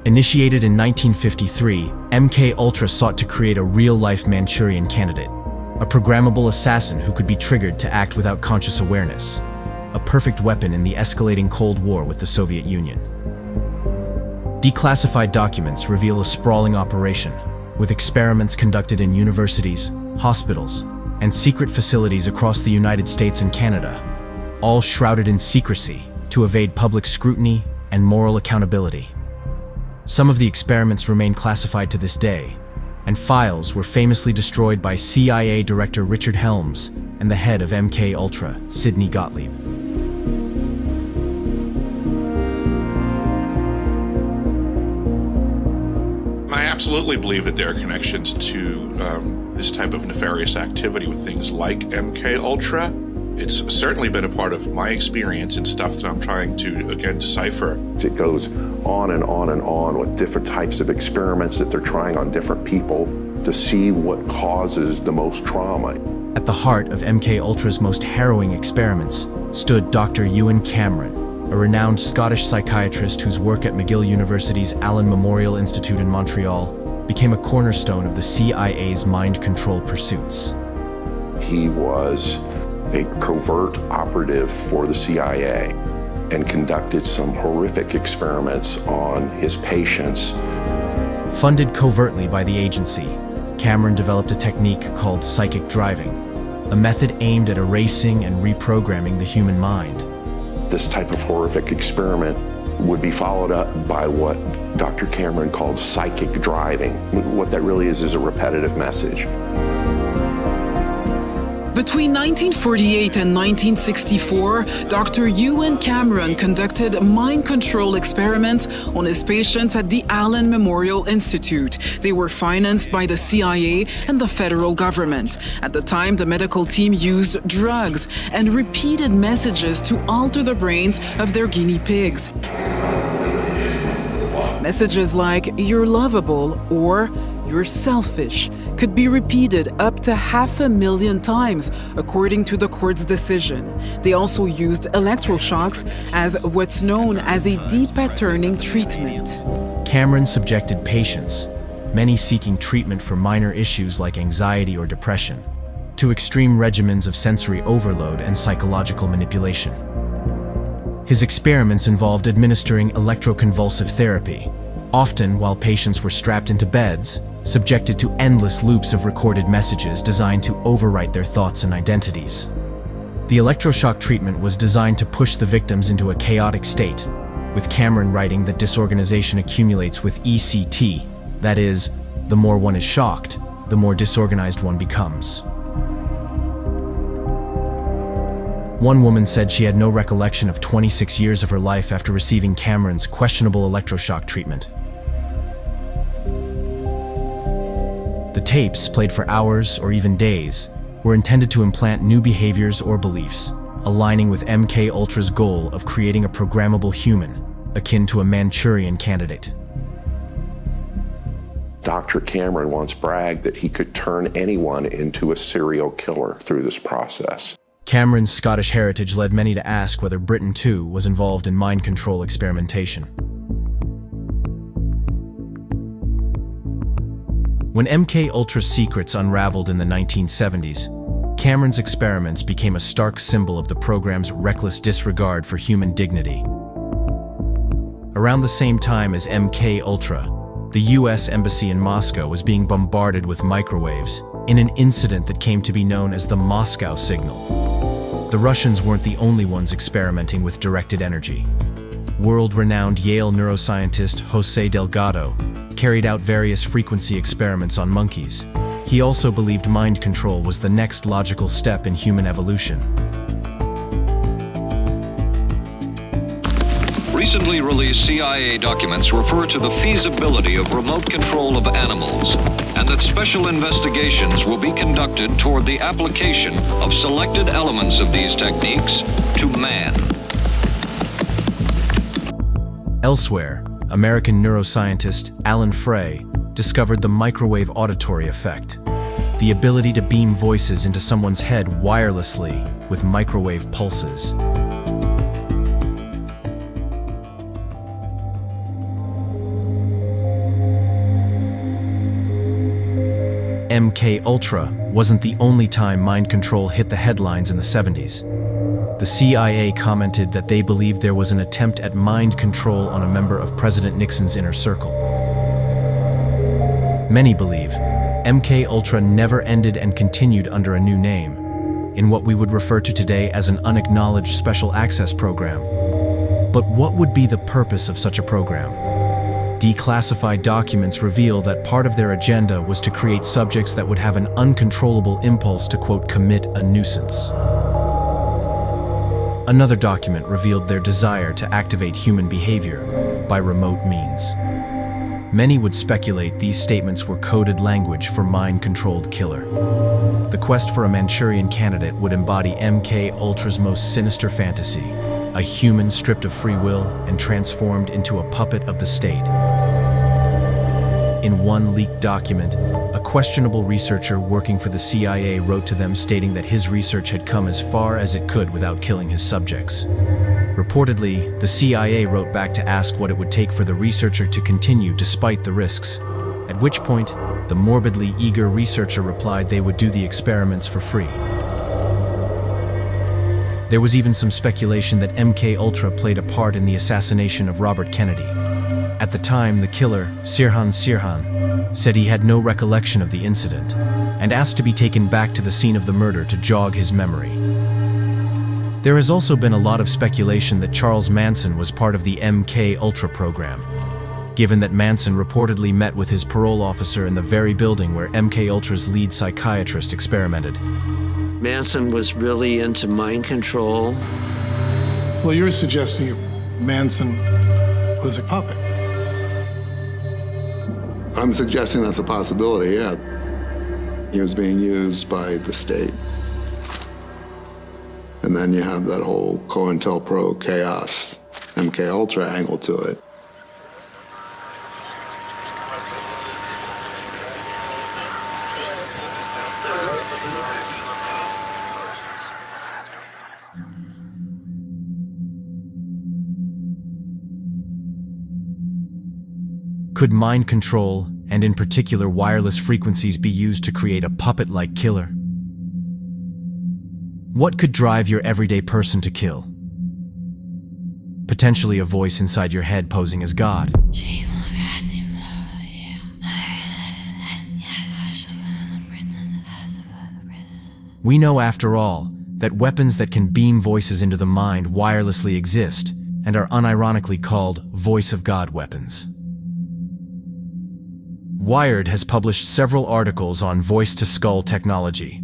S5: Initiated in 1953, MK Ultra sought to create a real-life Manchurian candidate, a programmable assassin who could be triggered to act without conscious awareness, a perfect weapon in the escalating Cold War with the Soviet Union. Declassified documents reveal a sprawling operation, with experiments conducted in universities, hospitals, and secret facilities across the United States and Canada, all shrouded in secrecy to evade public scrutiny and moral accountability. Some of the experiments remain classified to this day, and files were famously destroyed by CIA Director Richard Helms and the head of MK Ultra, Sidney Gottlieb.
S8: I absolutely believe that there are connections to this type of nefarious activity with things like MK Ultra. It's certainly been a part of my experience and stuff that I'm trying to, again, decipher.
S14: It goes on and on and on with different types of experiments that they're trying on different people to see what causes the most trauma.
S5: At the heart of MK Ultra's most harrowing experiments stood Dr. Ewan Cameron, a renowned Scottish psychiatrist whose work at McGill University's Allen Memorial Institute in Montreal became a cornerstone of the CIA's mind control pursuits.
S14: He was a covert operative for the CIA and conducted some horrific experiments on his patients.
S5: Funded covertly by the agency, Cameron developed a technique called psychic driving, a method aimed at erasing and reprogramming the human mind.
S14: This type of horrific experiment would be followed up by what Dr. Cameron called psychic driving. What that really is a repetitive message.
S6: Between 1948 and 1964, Dr. Ewan Cameron conducted mind control experiments on his patients at the Allen Memorial Institute. They were financed by the CIA and the federal government. At the time, the medical team used drugs and repeated messages to alter the brains of their guinea pigs. Messages like, "You're lovable," or "You're selfish," could be repeated up to 500,000 times, according to the court's decision. They also used electroshocks as what's known as a de-patterning treatment.
S5: Cameron subjected patients, many seeking treatment for minor issues like anxiety or depression, to extreme regimens of sensory overload and psychological manipulation. His experiments involved administering electroconvulsive therapy, often while patients were strapped into beds, subjected to endless loops of recorded messages designed to overwrite their thoughts and identities. The electroshock treatment was designed to push the victims into a chaotic state, with Cameron writing that disorganization accumulates with ECT, that is, the more one is shocked, the more disorganized one becomes. One woman said she had no recollection of 26 years of her life after receiving Cameron's questionable electroshock treatment. The tapes, played for hours or even days, were intended to implant new behaviors or beliefs, aligning with MK Ultra's goal of creating a programmable human, akin to a Manchurian candidate.
S14: Dr. Cameron once bragged that he could turn anyone into a serial killer through this process.
S5: Cameron's Scottish heritage led many to ask whether Britain too was involved in mind control experimentation. When MK Ultra's secrets unraveled in the 1970s, Cameron's experiments became a stark symbol of the program's reckless disregard for human dignity. Around the same time as MK Ultra, the US Embassy in Moscow was being bombarded with microwaves in an incident that came to be known as the Moscow Signal. The Russians weren't the only ones experimenting with directed energy. World-renowned Yale neuroscientist Jose Delgado carried out various frequency experiments on monkeys. He also believed mind control was the next logical step in human evolution.
S13: Recently released CIA documents refer to the feasibility of remote control of animals, and that special investigations will be conducted toward the application of selected elements of these techniques to man.
S5: Elsewhere, American neuroscientist Alan Frey discovered the microwave auditory effect, the ability to beam voices into someone's head wirelessly with microwave pulses. MK Ultra wasn't the only time mind control hit the headlines in the 70s. The CIA commented that they believed there was an attempt at mind control on a member of President Nixon's inner circle. Many believe MK Ultra never ended and continued under a new name, in what we would refer to today as an unacknowledged special access program. But what would be the purpose of such a program? Declassified documents reveal that part of their agenda was to create subjects that would have an uncontrollable impulse to, quote, commit a nuisance. Another document revealed their desire to activate human behavior by remote means. Many would speculate these statements were coded language for mind-controlled killer. The quest for a Manchurian candidate would embody MK Ultra's most sinister fantasy, a human stripped of free will and transformed into a puppet of the state. In one leaked document, a questionable researcher working for the CIA wrote to them stating that his research had come as far as it could without killing his subjects. Reportedly, the CIA wrote back to ask what it would take for the researcher to continue despite the risks, at which point, the morbidly eager researcher replied they would do the experiments for free. There was even some speculation that MK Ultra played a part in the assassination of Robert Kennedy. At the time, the killer, Sirhan Sirhan, said he had no recollection of the incident and asked to be taken back to the scene of the murder to jog his memory. There has also been a lot of speculation that Charles Manson was part of the MK Ultra program, given that Manson reportedly met with his parole officer in the very building where MK Ultra's lead psychiatrist experimented.
S15: Manson was really into mind control.
S16: Well, you're suggesting Manson was a puppet.
S17: I'm suggesting that's a possibility, yeah. He was being used by the state. And then you have that whole COINTELPRO chaos, MK Ultra angle to it.
S5: Could mind control, and in particular wireless frequencies, be used to create a puppet-like killer? What could drive your everyday person to kill? Potentially a voice inside your head posing as God. We know, after all, that weapons that can beam voices into the mind wirelessly exist and are unironically called voice of God weapons. Wired has published several articles on voice-to-skull technology,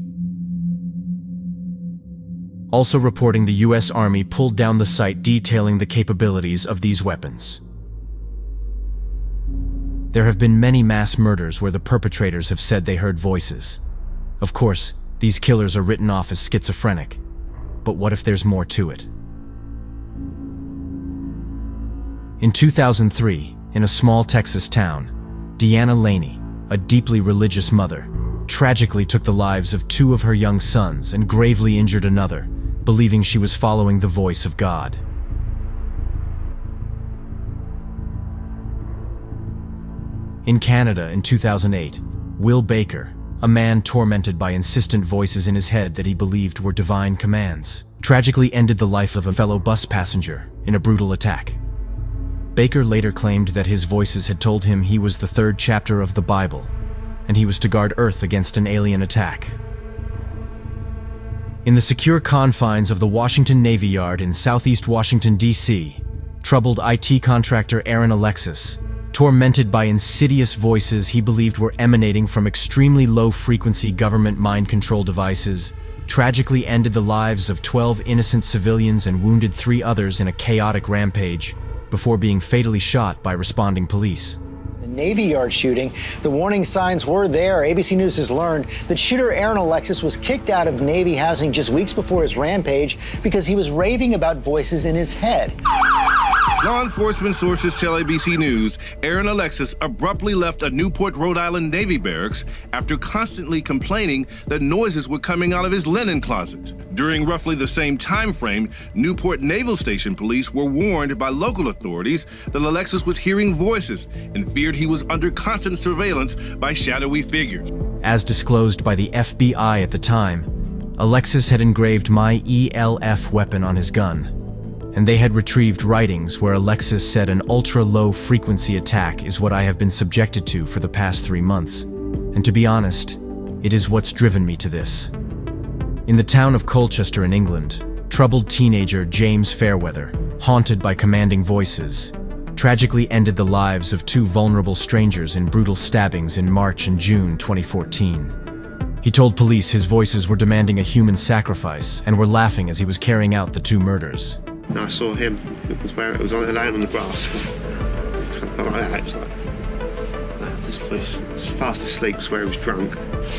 S5: also reporting the U.S. Army pulled down the site detailing the capabilities of these weapons. There have been many mass murders where the perpetrators have said they heard voices. Of course, these killers are written off as schizophrenic. But what if there's more to it? In 2003, in a small Texas town, Deanna Laney, a deeply religious mother, tragically took the lives of 2 of her young sons and gravely injured another, believing she was following the voice of God. In Canada in 2008, Will Baker, a man tormented by insistent voices in his head that he believed were divine commands, tragically ended the life of a fellow bus passenger in a brutal attack. Baker later claimed that his voices had told him he was the 3rd chapter of the Bible, and he was to guard Earth against an alien attack. In the secure confines of the Washington Navy Yard in southeast Washington, D.C., troubled IT contractor Aaron Alexis, tormented by insidious voices he believed were emanating from extremely low-frequency government mind control devices, tragically ended the lives of 12 innocent civilians and wounded 3 others in a chaotic rampage before being fatally shot by responding police.
S2: The Navy Yard shooting, the warning signs were there. ABC News has learned that shooter Aaron Alexis was kicked out of Navy housing just weeks before his rampage because he was raving about voices in his head.
S7: Law enforcement sources tell ABC News Aaron Alexis abruptly left a Newport, Rhode Island Navy barracks after constantly complaining that noises were coming out of his linen closet. During roughly the same time frame, Newport Naval Station police were warned by local authorities that Alexis was hearing voices and feared he was under constant surveillance by shadowy figures.
S5: As disclosed by the FBI at the time, Alexis had engraved my ELF weapon on his gun, and they had retrieved writings where Alexis said an ultra-low frequency attack is what I have been subjected to for the past 3 months. And to be honest, it is what's driven me to this. In the town of Colchester in England, troubled teenager James Fairweather, haunted by commanding voices, tragically ended the lives of 2 vulnerable strangers in brutal stabbings in March and June 2014. He told police his voices were demanding a human sacrifice and were laughing as he was carrying out the 2 murders.
S9: And I saw him. It was laying on the grass. Like that. It was like just fast asleep. Was where he was drunk.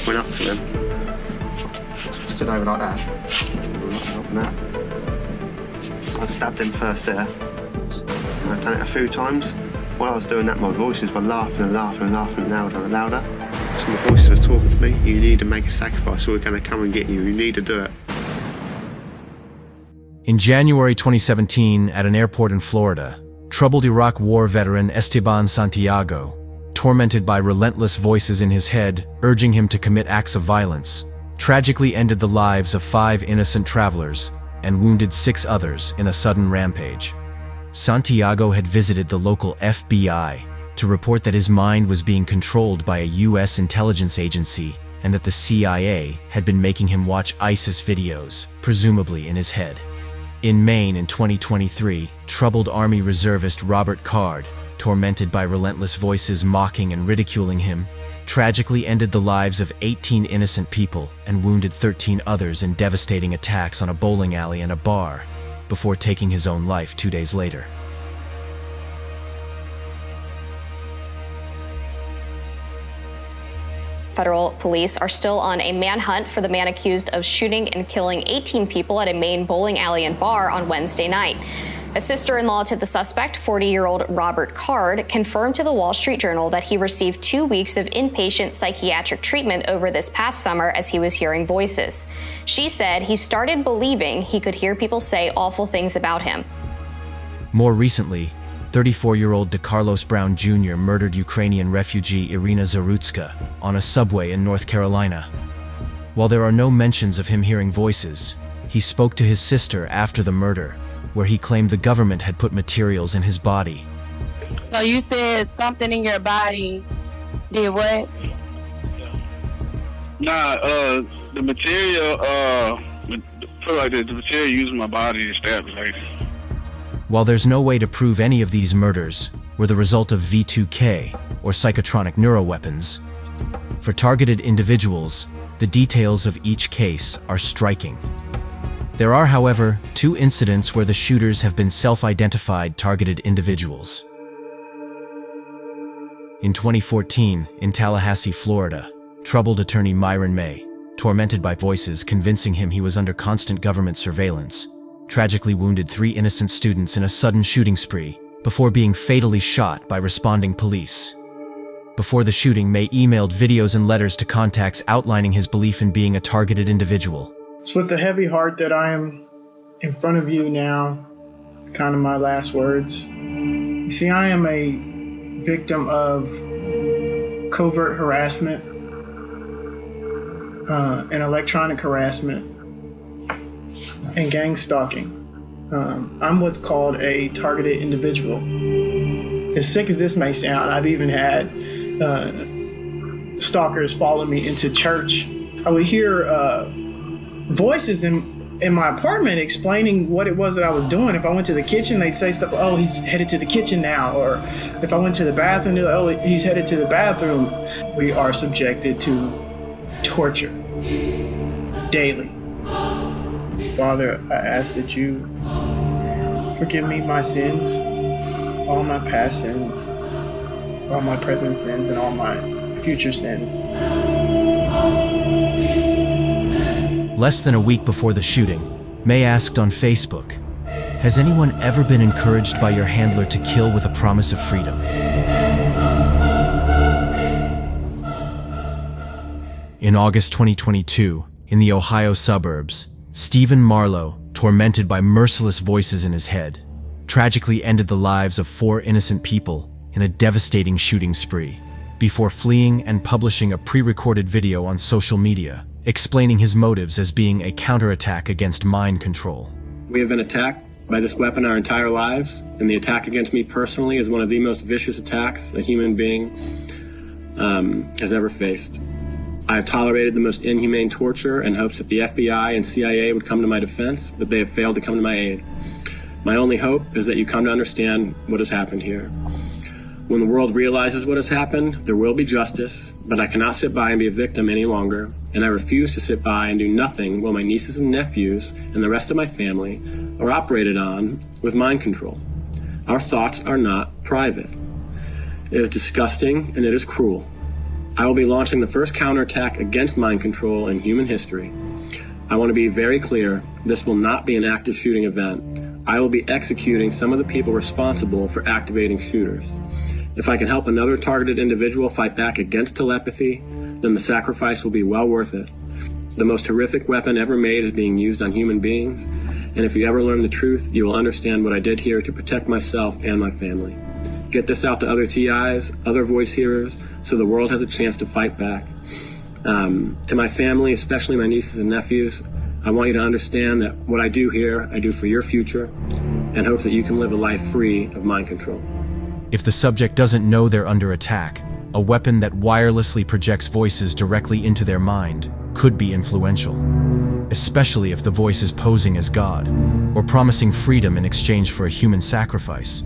S9: Went up to him. Stood over like that. And that. So I stabbed him first there. And I've done it a few times. While I was doing that, my voices were laughing and laughing and laughing louder and louder. So my voices were talking to me. You need to make a sacrifice, or we're going to come and get you. You need to do it.
S5: In January 2017, at an airport in Florida, troubled Iraq War veteran Esteban Santiago, tormented by relentless voices in his head urging him to commit acts of violence, tragically ended the lives of 5 innocent travelers and wounded 6 others in a sudden rampage. Santiago had visited the local FBI to report that his mind was being controlled by a U.S. intelligence agency and that the CIA had been making him watch ISIS videos, presumably in his head. In Maine in 2023, troubled Army reservist Robert Card, tormented by relentless voices mocking and ridiculing him, tragically ended the lives of 18 innocent people and wounded 13 others in devastating attacks on a bowling alley and a bar, before taking his own life 2 days later.
S18: Federal police are still on a manhunt for the man accused of shooting and killing 18 people at a Maine bowling alley and bar on Wednesday night. A sister-in-law to the suspect, 40-year-old Robert Card, confirmed to the Wall Street Journal that he received 2 weeks of inpatient psychiatric treatment over this past summer as he was hearing voices. She said he started believing he could hear people say awful things about him.
S5: More recently, 34-year-old DeCarlos Brown Jr. murdered Ukrainian refugee Irina Zarutska on a subway in North Carolina. While there are no mentions of him hearing voices, he spoke to his sister after the murder, where he claimed the government had put materials in his body.
S19: So you said something in your body did what?
S20: Nah, the material, feel like the material used in my body to stab the lady.
S5: While there's no way to prove any of these murders were the result of V2K, or psychotronic neuroweapons. For targeted individuals, the details of each case are striking. There are, however, 2 incidents where the shooters have been self-identified targeted individuals. In 2014, in Tallahassee, Florida, troubled attorney Myron May, tormented by voices convincing him he was under constant government surveillance, tragically wounded 3 innocent students in a sudden shooting spree before being fatally shot by responding police. Before the shooting, May emailed videos and letters to contacts outlining his belief in being a targeted individual.
S4: It's with a heavy heart that I am in front of you now, kind of my last words. You see, I am a victim of covert harassment and electronic harassment and gang stalking. I'm what's called a targeted individual. As sick as this may sound, I've even had stalkers follow me into church. I would hear voices in my apartment explaining what it was that I was doing. If I went to the kitchen, they'd say stuff, oh, he's headed to the kitchen now. Or if I went to the bathroom, they'd, oh, he's headed to the bathroom. We are subjected to torture daily. Father, I ask that you forgive me my sins, all my past sins, all my present sins, and all my future sins.
S5: Less than a week before the shooting, May asked on Facebook, "Has anyone ever been encouraged by your handler to kill with a promise of freedom?" In August 2022, in the Ohio suburbs, Stephen Marlowe, tormented by merciless voices in his head, tragically ended the lives of 4 innocent people in a devastating shooting spree, before fleeing and publishing a pre-recorded video on social media, explaining his motives as being a counterattack against mind control.
S10: We have been attacked by this weapon our entire lives, and the attack against me personally is one of the most vicious attacks a human being has ever faced. I have tolerated the most inhumane torture in hopes that the FBI and CIA would come to my defense, but they have failed to come to my aid. My only hope is that you come to understand what has happened here. When the world realizes what has happened, there will be justice, but I cannot sit by and be a victim any longer, and I refuse to sit by and do nothing while my nieces and nephews and the rest of my family are operated on with mind control. Our thoughts are not private. It is disgusting and it is cruel. I will be launching the first counterattack against mind control in human history. I want to be very clear, this will not be an active shooting event. I will be executing some of the people responsible for activating shooters. If I can help another targeted individual fight back against telepathy, then the sacrifice will be well worth it. The most horrific weapon ever made is being used on human beings, and if you ever learn the truth, you will understand what I did here to protect myself and my family. Get this out to other TIs, other voice hearers, so the world has a chance to fight back. To my family, especially my nieces and nephews, I want you to understand that what I do here, I do for your future, and hope that you can live a life free of mind control.
S5: If the subject doesn't know they're under attack, a weapon that wirelessly projects voices directly into their mind could be influential, especially if the voice is posing as God or promising freedom in exchange for a human sacrifice.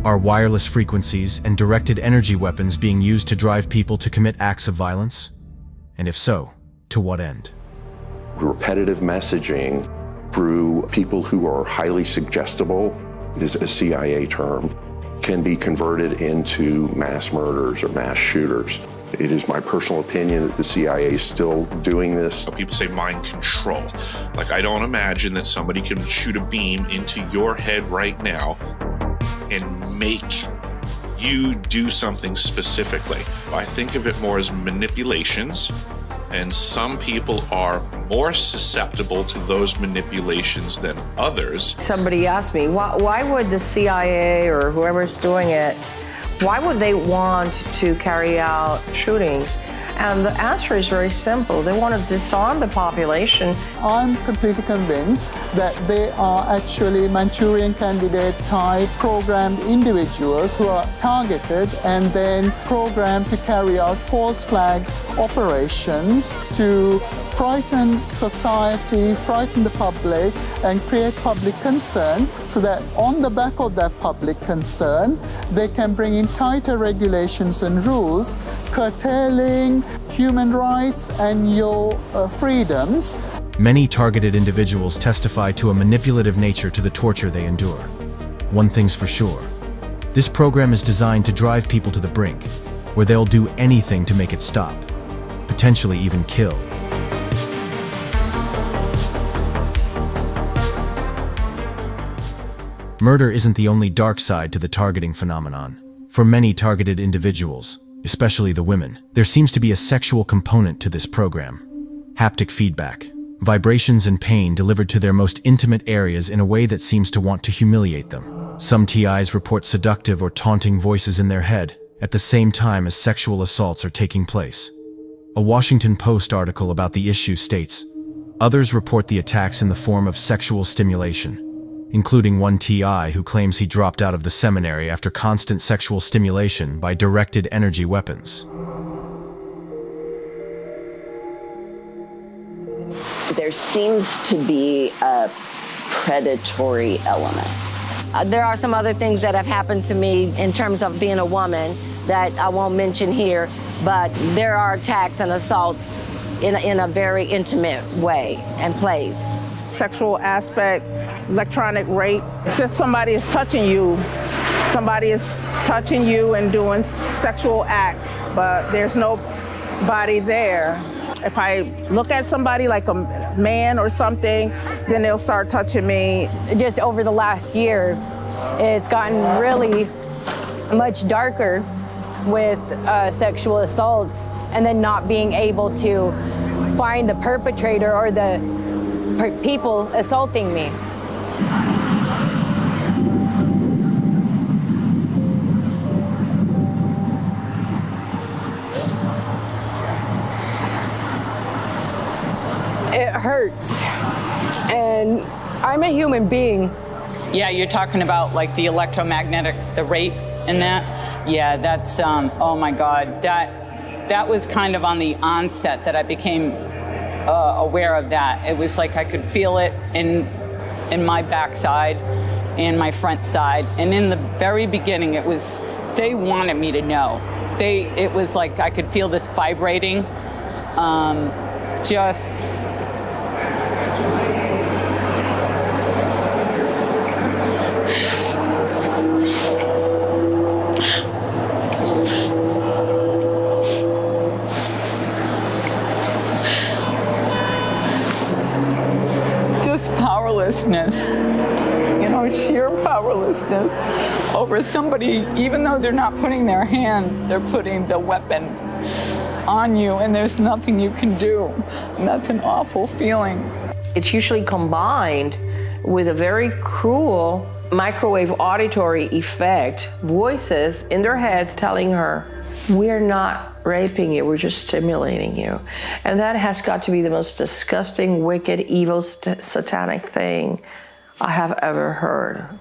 S5: Are wireless frequencies and directed energy weapons being used to drive people to commit acts of violence? And if so, to what end?
S14: Repetitive messaging through people who are highly suggestible, is a CIA term, can be converted into mass murders or mass shooters. It is my personal opinion that the CIA is still doing this.
S8: People say mind control. Like, I don't imagine that somebody can shoot a beam into your head right now and make you do something specifically. I think of it more as manipulations, and some people are more susceptible to those manipulations than others.
S11: Somebody asked me, why would the CIA or whoever's doing it, why would they want to carry out shootings? And the answer is very simple. They want to disarm the population.
S12: I'm completely convinced that they are actually Manchurian candidate type programmed individuals who are targeted and then programmed to carry out false flag operations to frighten society, frighten the public, and create public concern so that on the back of that public concern, they can bring in tighter regulations and rules, curtailing human rights and your freedoms.
S5: Many targeted individuals testify to a manipulative nature to the torture they endure. One thing's for sure. This program is designed to drive people to the brink, where they'll do anything to make it stop, potentially even kill. Murder isn't the only dark side to the targeting phenomenon. For many targeted individuals, especially the women, there seems to be a sexual component to this program. Haptic feedback, vibrations and pain delivered to their most intimate areas in a way that seems to want to humiliate them. Some TIs report seductive or taunting voices in their head at the same time as sexual assaults are taking place. A Washington Post article about the issue states, others report the attacks in the form of sexual stimulation, including one TI who claims he dropped out of the seminary after constant sexual stimulation by directed energy weapons.
S21: There seems to be a predatory element.
S19: There are some other things that have happened to me in terms of being a woman that I won't mention here, but there are attacks and assaults in a very intimate way and place.
S22: Sexual aspect, electronic rape. It's just somebody is touching you. Somebody is touching you and doing sexual acts, but there's nobody there. If I look at somebody like a man or something, then they'll start touching me.
S23: Just over the last year, it's gotten really much darker with sexual assaults and then not being able to find the perpetrator or the people assaulting me.
S19: It hurts, and I'm a human being.
S24: Yeah, you're talking about like the electromagnetic, the rape and that? Yeah, that's, oh my God, that was kind of on the onset that I became aware of that. It was like I could feel it in my backside and my front side. And in the very beginning, it was, they wanted me to know. It was like I could feel this vibrating, just. Powerlessness, sheer powerlessness over somebody, even though they're not putting their hand, they're putting the weapon on you and there's nothing you can do. And that's an awful feeling.
S11: It's usually combined with a very cruel microwave auditory effect, voices in their heads telling her, we're not raping you, we're just stimulating you. And that has got to be the most disgusting, wicked, evil, satanic thing I have ever heard.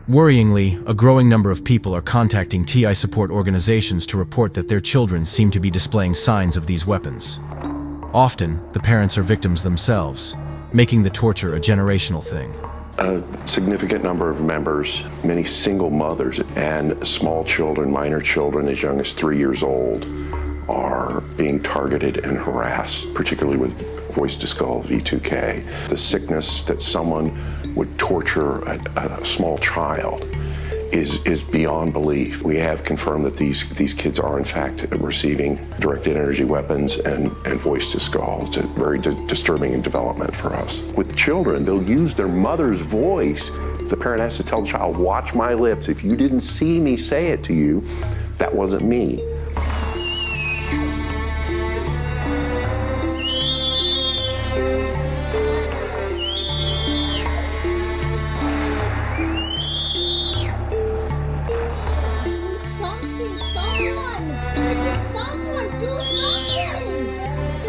S5: Worryingly, a growing number of people are contacting TI support organizations to report that their children seem to be displaying signs of these weapons. Often, the parents are victims themselves, making the torture a generational thing.
S14: A significant number of members, many single mothers and small children, minor children as young as 3 years old, are being targeted and harassed, particularly with voice to skull, V2K. The sickness that someone would torture a small child is beyond belief. We have confirmed that these kids are in fact receiving directed energy weapons and voice to skull. It's a very disturbing development for us. With children, they'll use their mother's voice. The parent has to tell the child, watch my lips. If you didn't see me say it to you, that wasn't me.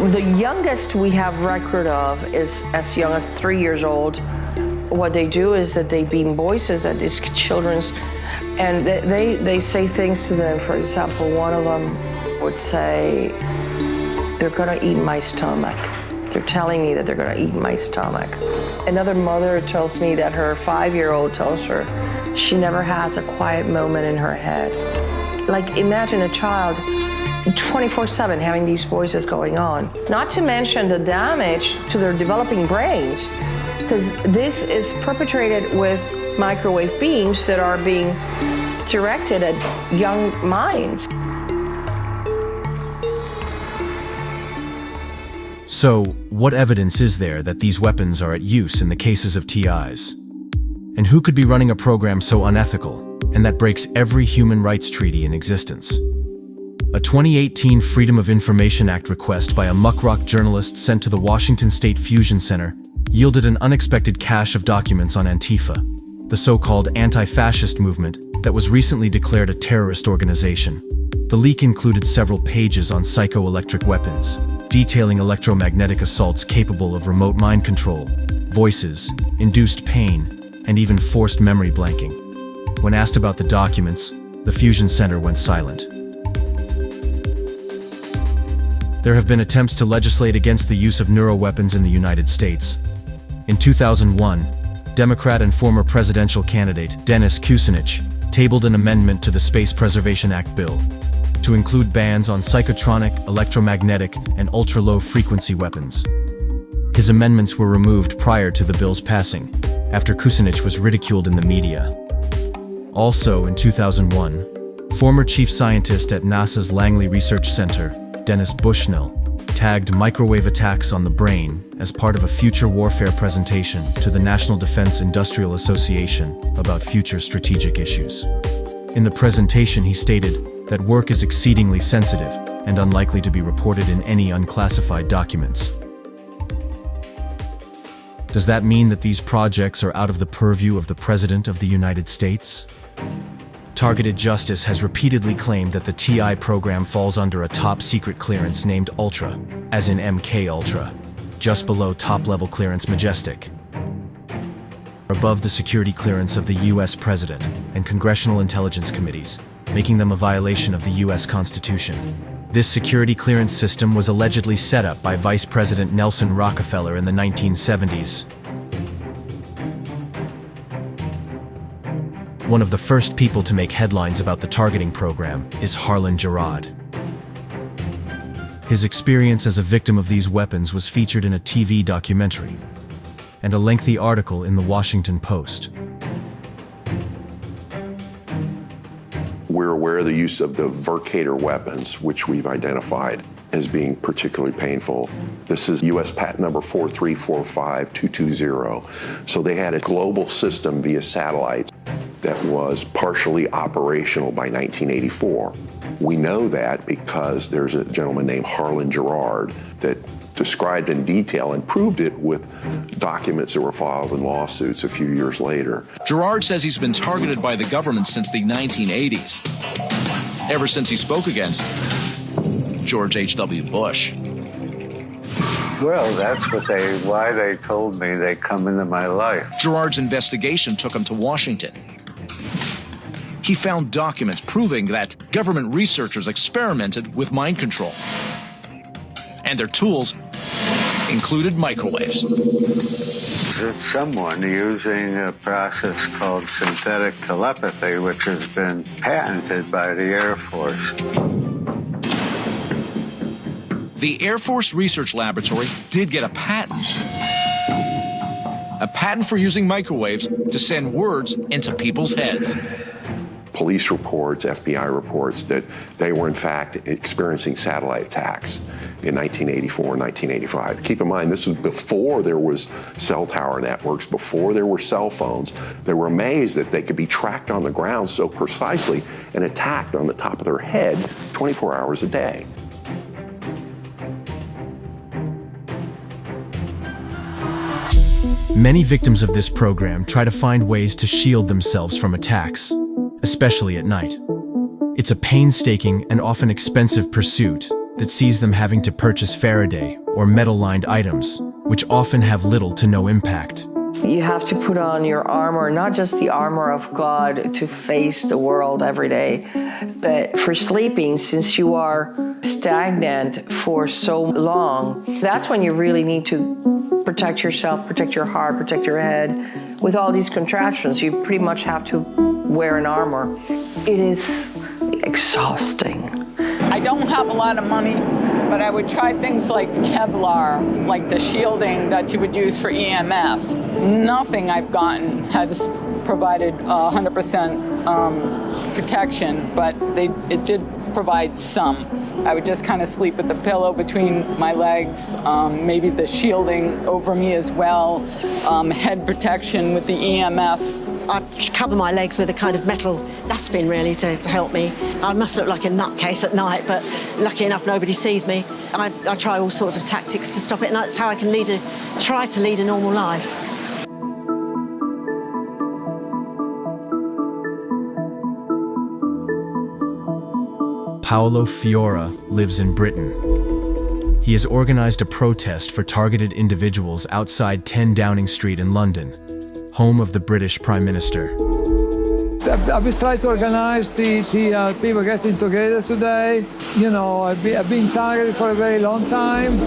S11: The youngest we have record of is as young as 3 years old. What they do is that they beam voices at these children's, and they say things to them. For example, one of them would say, "They're gonna eat my stomach. They're telling me that they're gonna eat my stomach." Another mother tells me that her 5-year-old tells her she never has a quiet moment in her head. Like, imagine a child 24/7 having these voices going on. Not to mention the damage to their developing brains, because this is perpetrated with microwave beams that are being directed at young minds.
S5: So, what evidence is there that these weapons are at use in the cases of TIs? And who could be running a program so unethical, and that breaks every human rights treaty in existence? A 2018 Freedom of Information Act request by a Muckrock journalist sent to the Washington State Fusion Center yielded an unexpected cache of documents on Antifa, the so-called anti-fascist movement that was recently declared a terrorist organization. The leak included several pages on psychoelectric weapons, detailing electromagnetic assaults capable of remote mind control, voices, induced pain, and even forced memory blanking. When asked about the documents, the Fusion Center went silent. There have been attempts to legislate against the use of neuroweapons in the United States. In 2001, Democrat and former presidential candidate Dennis Kucinich tabled an amendment to the Space Preservation Act bill to include bans on psychotronic, electromagnetic, and ultra-low frequency weapons. His amendments were removed prior to the bill's passing, after Kucinich was ridiculed in the media. Also in 2001, former chief scientist at NASA's Langley Research Center, Dennis Bushnell, tagged microwave attacks on the brain as part of a future warfare presentation to the National Defense Industrial Association about future strategic issues. In the presentation, he stated that work is exceedingly sensitive and unlikely to be reported in any unclassified documents. Does that mean that these projects are out of the purview of the President of the United States? Targeted Justice has repeatedly claimed that the TI program falls under a top-secret clearance named Ultra, as in MK Ultra, just below top-level clearance Majestic, above the security clearance of the U.S. President and Congressional Intelligence Committees, making them a violation of the U.S. Constitution. This security clearance system was allegedly set up by Vice President Nelson Rockefeller in the 1970s. One of the first people to make headlines about the targeting program is Harlan Gerard. His experience as a victim of these weapons was featured in a TV documentary and a lengthy article in the Washington Post.
S14: We're aware of the use of the Vercator weapons, which we've identified as being particularly painful. This is U.S. patent number 4345220. So they had a global system via satellites that was partially operational by 1984. We know that because there's a gentleman named Harlan Gerard that described in detail and proved it with documents that were filed in lawsuits a few years later.
S1: Gerard says he's been targeted by the government since the 1980s, ever since he spoke against George H.W. Bush.
S3: Well, that's why they told me they come into my life.
S1: Gerard's investigation took him to Washington. He found documents proving that government researchers experimented with mind control. And their tools included microwaves.
S3: It's someone using a process called synthetic telepathy, which has been patented by the Air Force.
S1: The Air Force Research Laboratory did get a patent. A patent for using microwaves to send words into people's heads.
S14: Police reports, FBI reports that they were in fact experiencing satellite attacks in 1984 and 1985. Keep in mind, this was before there was cell tower networks, before there were cell phones. They were amazed that they could be tracked on the ground so precisely and attacked on the top of their head 24 hours a day.
S5: Many victims of this program try to find ways to shield themselves from attacks, especially at night. It's a painstaking and often expensive pursuit that sees them having to purchase Faraday or metal-lined items, which often have little to no impact.
S11: You have to put on your armor, not just the armor of God to face the world every day, but for sleeping, since you are stagnant for so long, that's when you really need to protect yourself, protect your heart, protect your head. With all these contraptions, you pretty much have to wear an armor. It is exhausting.
S24: I don't have a lot of money, but I would try things like Kevlar, like the shielding that you would use for EMF. Nothing I've gotten has provided 100% protection, but it did provide some. I would just kind of sleep with the pillow between my legs, maybe the shielding over me as well, head protection with the EMF.
S6: I cover my legs with a kind of metal dustbin, really, to help me. I must look like a nutcase at night, but lucky enough, nobody sees me. I try all sorts of tactics to stop it, and that's how I can try to lead a normal life.
S5: Paolo Fiora lives in Britain. He has organized a protest for targeted individuals outside 10 Downing Street in London, home of the British Prime Minister.
S13: I've been trying to organize the people getting together today. You know, I've been targeted for a very long time.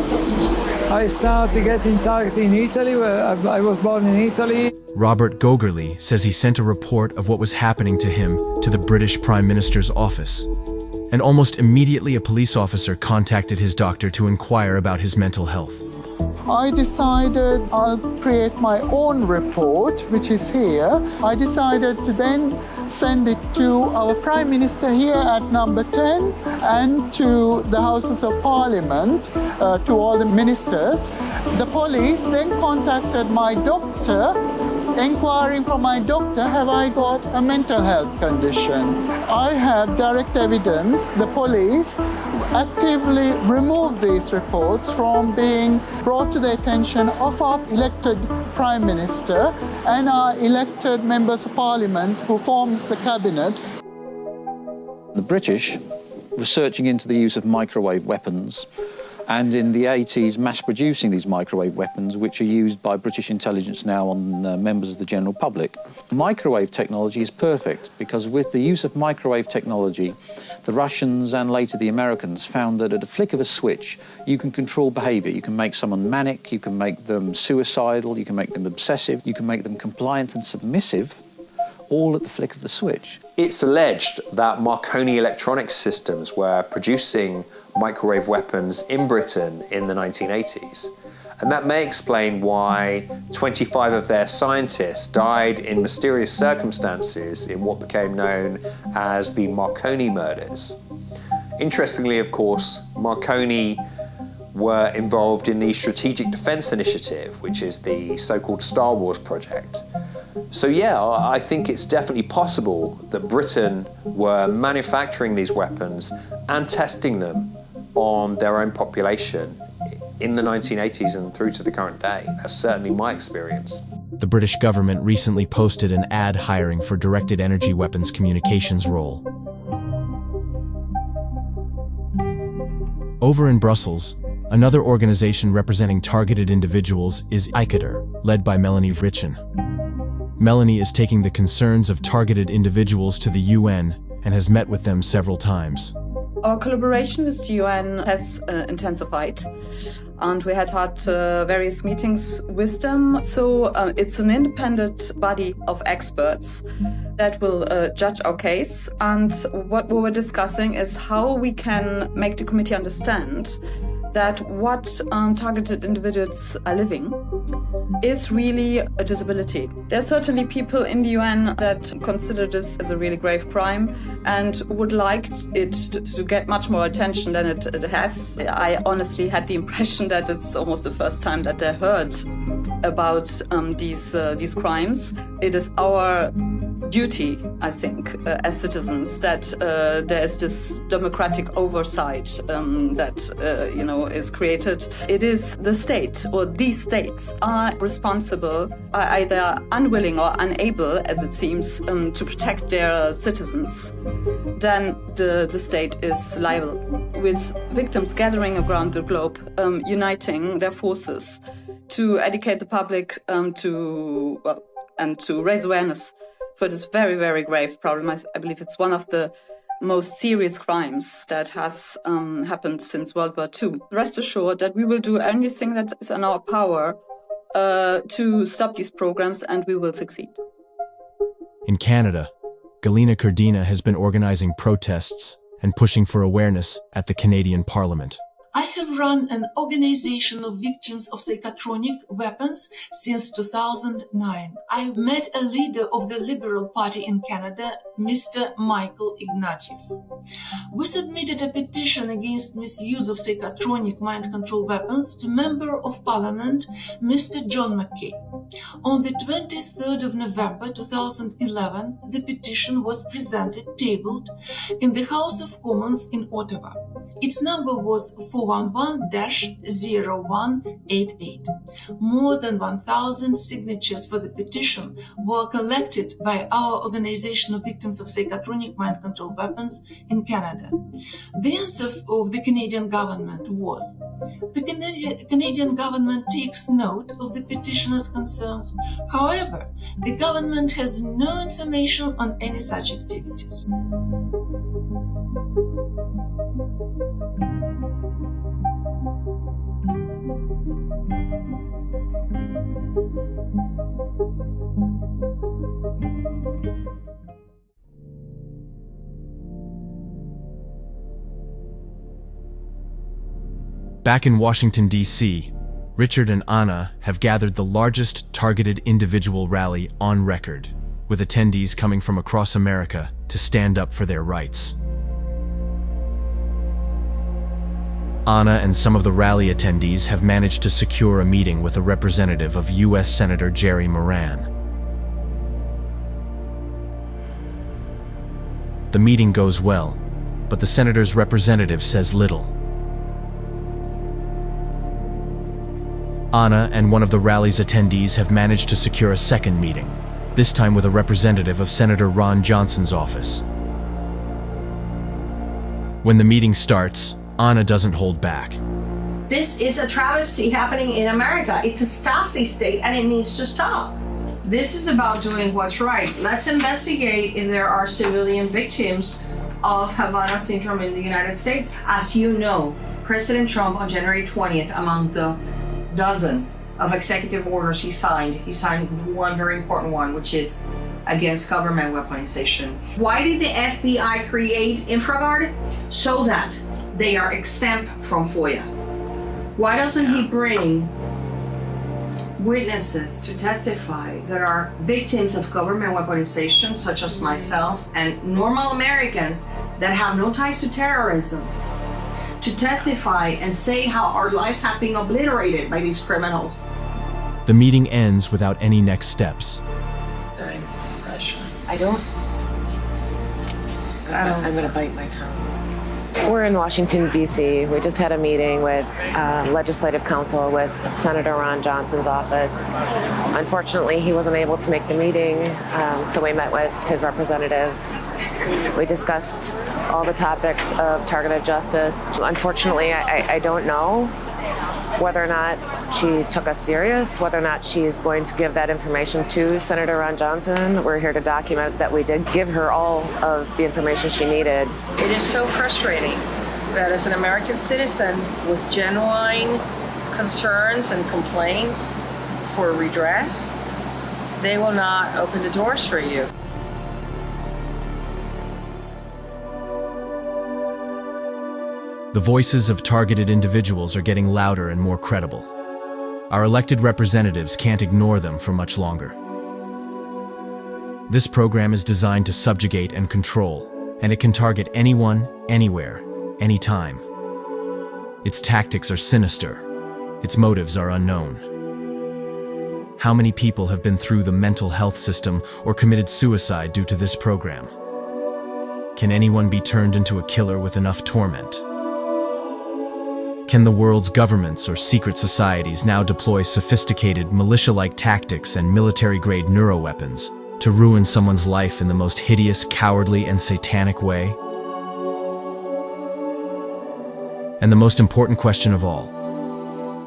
S13: I started getting targeted in Italy, where I was born in Italy.
S5: Robert Gogerly says he sent a report of what was happening to him to the British Prime Minister's office. And almost immediately a police officer contacted his doctor to inquire about his mental health.
S12: I decided I'll create my own report, which is here. I decided to then send it to our Prime Minister here at number 10 and to the Houses of Parliament, to all the ministers. The police then contacted my doctor, inquiring from my doctor, have I got a mental health condition? I have direct evidence the police actively removed these reports from being brought to the attention of our elected Prime Minister and our elected members of Parliament who forms the cabinet.
S15: The British researching into the use of microwave weapons, and in the 80s mass producing these microwave weapons, which are used by British intelligence now on members of the general public. Microwave technology is perfect because with the use of microwave technology, the Russians and later the Americans found that at a flick of a switch, you can control behavior. You can make someone manic, you can make them suicidal, you can make them obsessive, you can make them compliant and submissive, all at the flick of the switch.
S16: It's alleged that Marconi Electronics Systems were producing microwave weapons in Britain in the 1980s. And that may explain why 25 of their scientists died in mysterious circumstances in what became known as the Marconi murders. Interestingly, of course, Marconi were involved in the Strategic Defense Initiative, which is the so-called Star Wars project. So yeah, I think it's definitely possible that Britain were manufacturing these weapons and testing them on their own population in the 1980s and through to the current day. That's certainly my experience.
S5: The British government recently posted an ad hiring for directed energy weapons communications role. Over in Brussels, another organization representing targeted individuals is ICADER, led by Melanie Vrichen. Melanie is taking the concerns of targeted individuals to the UN and has met with them several times.
S25: Our collaboration with the UN has intensified, and we had various meetings with them. So it's an independent body of experts that will judge our case. And what we were discussing is how we can make the committee understand that what targeted individuals are living is really a disability. There are certainly people in the UN that consider this as a really grave crime and would like it to get much more attention than it has. I honestly had the impression that it's almost the first time that they heard about these crimes. It is our duty, I think, as citizens, that there is this democratic oversight that is created. It is the state or these states are responsible, are either unwilling or unable, as it seems, to protect their citizens. Then the state is liable. with victims gathering around the globe, uniting their forces to educate the public and to raise awareness for this very, very grave problem. I believe it's one of the most serious crimes that has happened since World War II. Rest assured that we will do anything that is in our power to stop these programs, and we will succeed.
S5: In Canada, Galina Cardina has been organizing protests and pushing for awareness at the Canadian Parliament.
S2: I have run an organization of victims of psychotronic weapons since 2009. I met a leader of the Liberal Party in Canada, Mr. Michael Ignatieff. We submitted a petition against misuse of psychotronic mind control weapons to Member of Parliament, Mr. John McKay. On the 23rd of November 2011, the petition was presented, tabled, in the House of Commons in Ottawa. Its number was 411-0188. More than 1,000 signatures for the petition were collected by our Organization of Victims of Psychotronic Mind Control Weapons in Canada. The answer of the Canadian government was: the Canadian government takes note of the petitioner's concerns. However, the government has no information on any such activities.
S5: Back in Washington, D.C., Richard and Anna have gathered the largest targeted individual rally on record, with attendees coming from across America to stand up for their rights. Anna and some of the rally attendees have managed to secure a meeting with a representative of U.S. Senator Jerry Moran. The meeting goes well, but the senator's representative says little. Anna and one of the rally's attendees have managed to secure a second meeting, this time with a representative of Senator Ron Johnson's office. When the meeting starts, Anna doesn't hold back.
S11: This is a travesty happening in America. It's a Stasi state and it needs to stop. This is about doing what's right. Let's investigate if there are civilian victims of Havana syndrome in the United States. As you know, President Trump on January 20th, among the dozens of executive orders he signed one very important one, which is against government weaponization. Why did the FBI create InfraGard? So that they are exempt from FOIA. Why doesn't he bring witnesses to testify that are victims of government weaponization, such as myself and normal Americans that have no ties to terrorism, to testify and say how our lives have been obliterated by these criminals?
S5: The meeting ends without any next steps.
S6: I'm gonna bite my tongue. We're in Washington, D.C. We just had a meeting with Legislative Council with Senator Ron Johnson's office. Unfortunately, he wasn't able to make the meeting, so we met with his representative. We discussed all the topics of targeted justice. Unfortunately, I don't know whether or not she took us serious, whether or not she's going to give that information to Senator Ron Johnson. We're here to document that we did give her all of the information she needed.
S11: It is so frustrating that as an American citizen with genuine concerns and complaints for redress, they will not open the doors for you.
S5: The voices of targeted individuals are getting louder and more credible. Our elected representatives can't ignore them for much longer. This program is designed to subjugate and control, and it can target anyone, anywhere, anytime. Its tactics are sinister. Its motives are unknown. How many people have been through the mental health system or committed suicide due to this program? Can anyone be turned into a killer with enough torment? Can the world's governments or secret societies now deploy sophisticated militia-like tactics and military-grade neuroweapons to ruin someone's life in the most hideous, cowardly, and satanic way? And the most important question of all,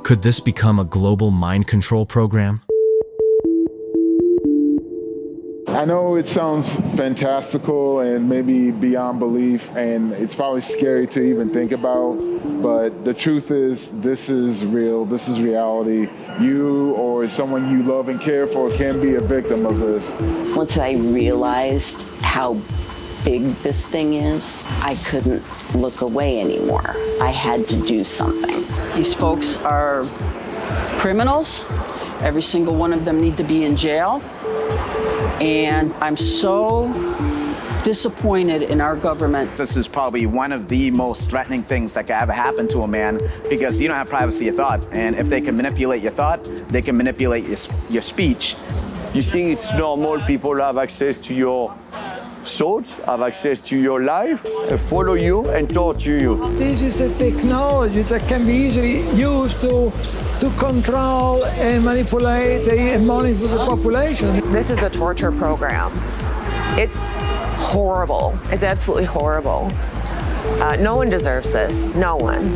S5: could this become a global mind control program?
S7: I know it sounds fantastical and maybe beyond belief, and it's probably scary to even think about, but the truth is, this is real, this is reality. You or someone you love and care for can be a victim of this.
S21: Once I realized how big this thing is, I couldn't look away anymore. I had to do something.
S9: These folks are criminals. Every single one of them need to be in jail. And I'm so disappointed in our government.
S17: This is probably one of the most threatening things that could ever happen to a man, because you don't have privacy of thought. And if they can manipulate your thought, they can manipulate your speech.
S18: You think it's normal people have access to your thoughts, have access to your life, follow you and torture you.
S13: This is the technology that can be easily used to control and manipulate and monitor the population.
S20: This is a torture program. It's horrible. It's absolutely horrible. No one deserves this. No one.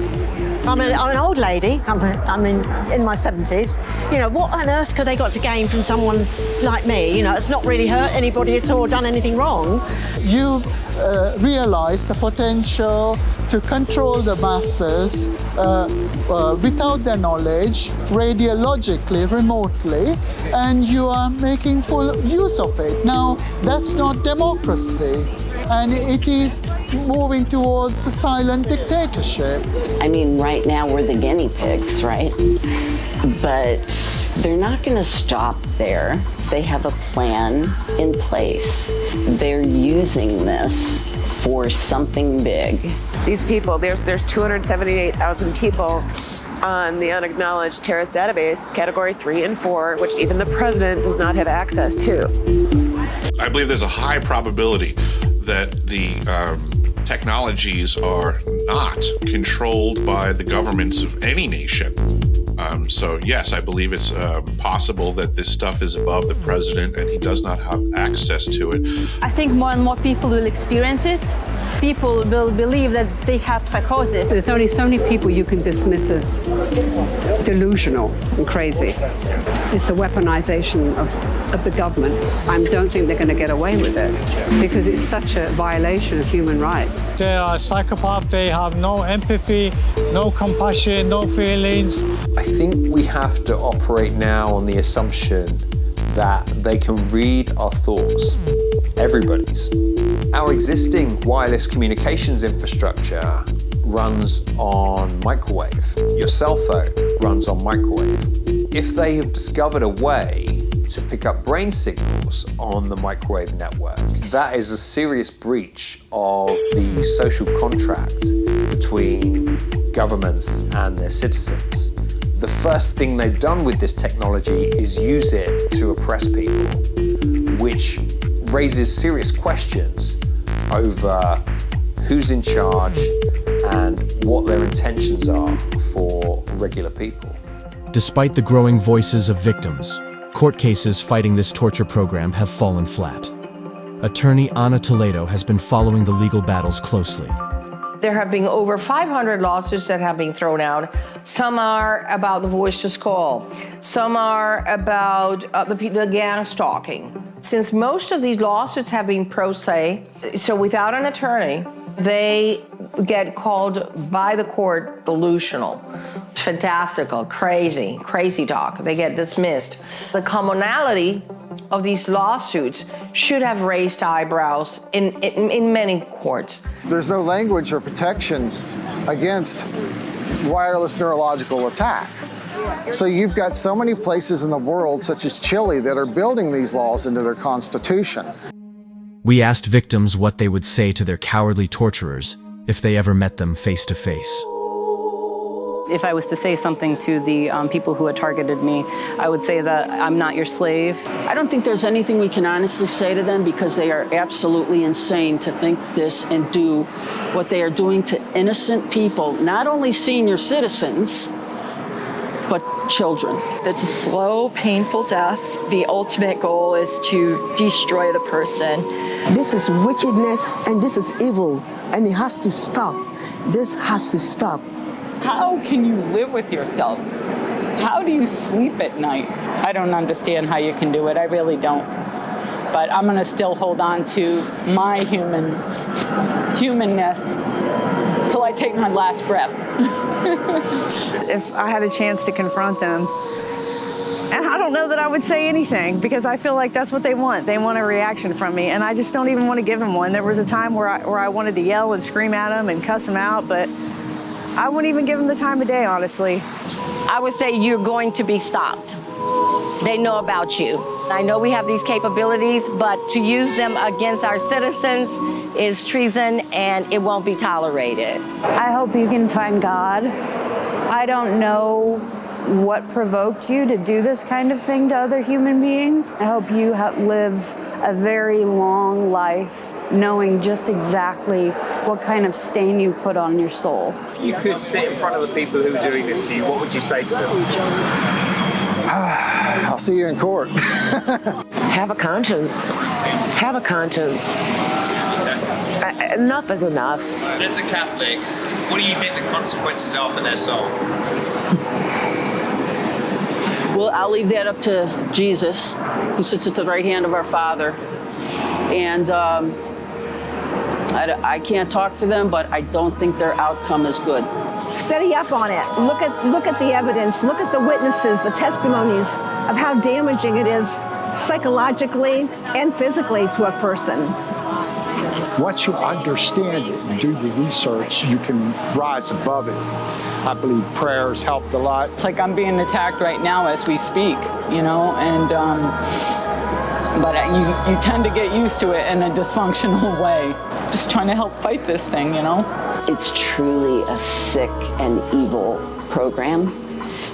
S6: I'm an old lady. I'm in my 70s. You know, what on earth could they got to gain from someone like me? You know, it's not really hurt anybody at all, done anything wrong.
S12: You've realized the potential to control the masses without their knowledge, radiologically, remotely, and you are making full use of it. Now, that's not democracy, and it is moving towards a silent dictatorship.
S21: I mean, right now we're the guinea pigs, right? But they're not going to stop there. They have a plan in place. They're using this for something big.
S20: These people, there's 278,000 people on the unacknowledged terrorist database, category 3 and 4, which even the president does not have access to.
S8: I believe there's a high probability that the technologies are not controlled by the governments of any nation. So yes, I believe it's possible that this stuff is above the president and he does not have access to it.
S26: I think more and more people will experience it. People will believe that they have psychosis.
S27: There's only so many people you can dismiss as delusional and crazy. It's a weaponization of the government. I don't think they're going to get away with it because it's such a violation of human rights.
S28: They are psychopaths. They have no empathy, no compassion, no feelings.
S16: I think we have to operate now on the assumption that they can read our thoughts, everybody's. Our existing wireless communications infrastructure runs on microwave. Your cell phone runs on microwave. If they have discovered a way to pick up brain signals on the microwave network, that is a serious breach of the social contract between governments and their citizens. The first thing they've done with this technology is use it to oppress people, which raises serious questions over who's in charge and what their intentions are for regular people.
S5: Despite the growing voices of victims, court cases fighting this torture program have fallen flat. Attorney Ana Toledo has been following the legal battles closely.
S11: There have been over 500 lawsuits that have been thrown out. Some are about the voice to call. Some are about the gang stalking. Since most of these lawsuits have been pro se, so without an attorney, they get called by the court delusional, fantastical, crazy talk. They get dismissed. The commonality of these lawsuits should have raised eyebrows in many courts.
S29: There's no language or protections against wireless neurological attack. So you've got so many places in the world, such as Chile, that are building these laws into their constitution.
S5: We asked victims what they would say to their cowardly torturers if they ever met them face to face.
S27: If I was to say something to the people who had targeted me, I would say that I'm not your slave.
S9: I don't think there's anything we can honestly say to them because they are absolutely insane to think this and do what they are doing to innocent people, not only senior citizens, but children.
S30: It's a slow, painful death. The ultimate goal is to destroy the person.
S31: This is wickedness and this is evil, and it has to stop. This has to stop.
S1: How can you live with yourself? How do you sleep at night? I don't understand how you can do it. I really don't. But I'm going to still hold on to my humanness till I take my last breath.
S3: If I had a chance to confront them, and I don't know that I would say anything because I feel like that's what they want. They want a reaction from me, and I just don't even want to give them one. There was a time where I wanted to yell and scream at them and cuss them out, but I wouldn't even give them the time of day, honestly.
S11: I would say you're going to be stopped. They know about you. I know we have these capabilities, but to use them against our citizens is treason, and it won't be tolerated.
S27: I hope you can find God. I don't know what provoked you to do this kind of thing to other human beings. I hope you live a very long life knowing just exactly what kind of stain you put on your soul.
S16: If you could sit in front of the people who are doing this to you, what would you say to them?
S29: I'll see you in court.
S20: Have a conscience. Have a conscience. Enough is enough.
S16: As a Catholic, what do you think the consequences are for their soul?
S9: Well, I'll leave that up to Jesus, who sits at the right hand of our Father. And I can't talk for them, but I don't think their outcome is good.
S27: Steady up on it. Look at the evidence. Look at the witnesses, the testimonies of how damaging it is psychologically and physically to a person.
S4: Once you understand it and do the research, you can rise above it. I believe prayers helped a lot.
S1: It's like I'm being attacked right now as we speak, you know, and but you tend to get used to it in a dysfunctional way. Just trying to help fight this thing, you know.
S21: It's truly a sick and evil program,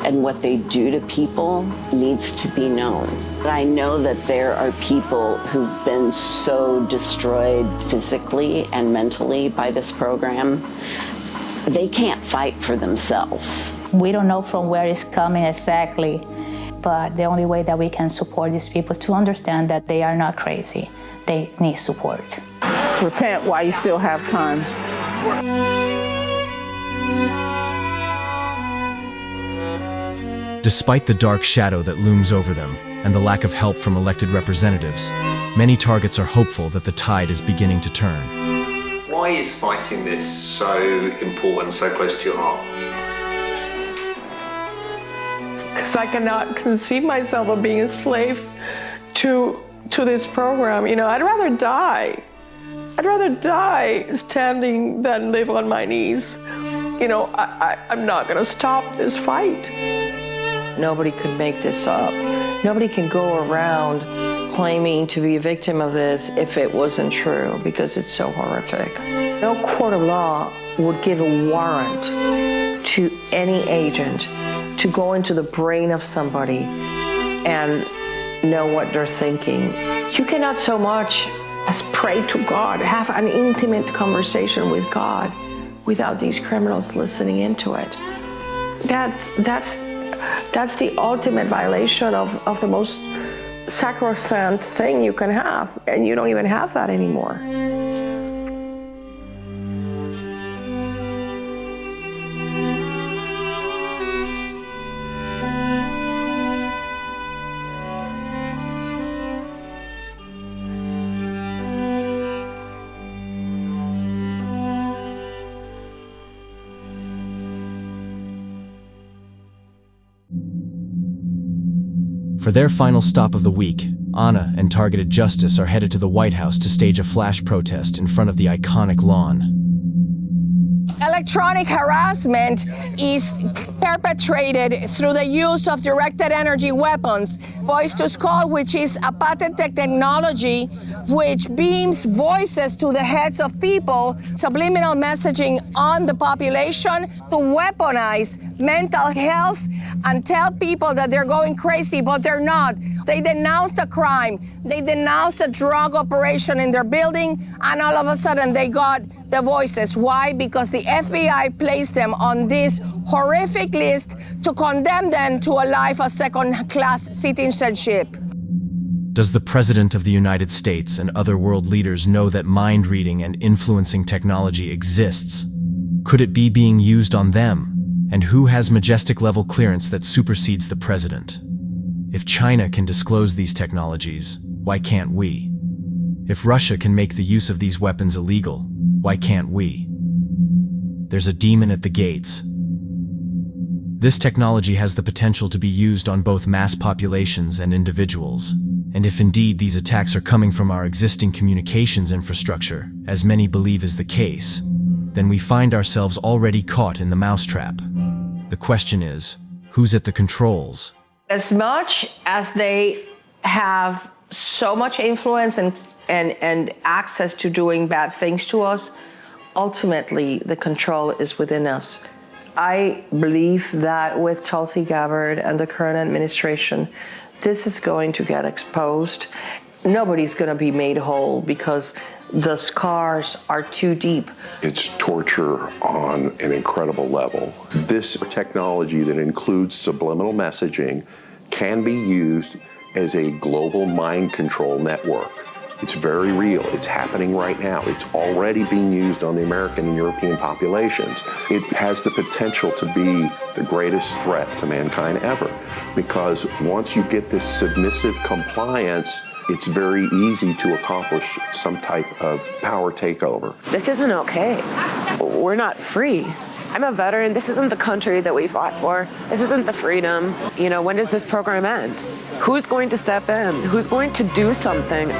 S21: and what they do to people needs to be known. But I know that there are people who've been so destroyed physically and mentally by this program, they can't fight for themselves.
S26: We don't know from where it's coming exactly, but the only way that we can support these people is to understand that they are not crazy. They need support.
S3: Repent while you still have time.
S5: Despite the dark shadow that looms over them and the lack of help from elected representatives, many targets are hopeful that the tide is beginning to turn.
S16: Why is fighting this so important, so close to your heart?
S11: Because I cannot conceive myself of being a slave to this program. You know, I'd rather die. I'd rather die standing than live on my knees. You know, I'm not gonna stop this fight. Nobody could make this up. Nobody can go around claiming to be a victim of this if it wasn't true, because it's so horrific. No court of law would give a warrant to any agent to go into the brain of somebody and know what they're thinking. You cannot so much as pray to God, have an intimate conversation with God without these criminals listening into it. That's the ultimate violation of the most sacrosanct thing you can have, and you don't even have that anymore.
S5: For their final stop of the week, Anna and Targeted Justice are headed to the White House to stage a flash protest in front of the iconic lawn.
S10: Electronic harassment is perpetrated through the use of directed energy weapons. Voice to Skull, which is a patented technology which beams voices to the heads of people, subliminal messaging on the population to weaponize mental health and tell people that they're going crazy, but they're not. They denounced a crime, they denounced a drug operation in their building, and all of a sudden they got the voices. Why? Because the FBI placed them on this horrific list to condemn them to a life of second-class citizenship.
S5: Does the President of the United States and other world leaders know that mind-reading and influencing technology exists? Could it be being used on them? And who has majestic level clearance that supersedes the president? If China can disclose these technologies, why can't we? If Russia can make the use of these weapons illegal, why can't we? There's a demon at the gates. This technology has the potential to be used on both mass populations and individuals. And if indeed these attacks are coming from our existing communications infrastructure, as many believe is the case, then we find ourselves already caught in the mousetrap. The question is, who's at the controls?
S11: As much as they have so much influence and access to doing bad things to us, ultimately the control is within us. I believe that with Tulsi Gabbard and the current administration, this is going to get exposed. Nobody's going to be made whole because the scars are too deep.
S2: It's torture on an incredible level. This technology that includes subliminal messaging can be used as a global mind control network. It's very real. It's happening right now. It's already being used on the American and European populations. It has the potential to be the greatest threat to mankind ever, because once you get this submissive compliance, it's very easy to accomplish some type of power takeover.
S20: This isn't okay. We're not free. I'm a veteran. This isn't the country that we fought for. This isn't the freedom. You know, when does this program end? Who's going to step in? Who's going to do something?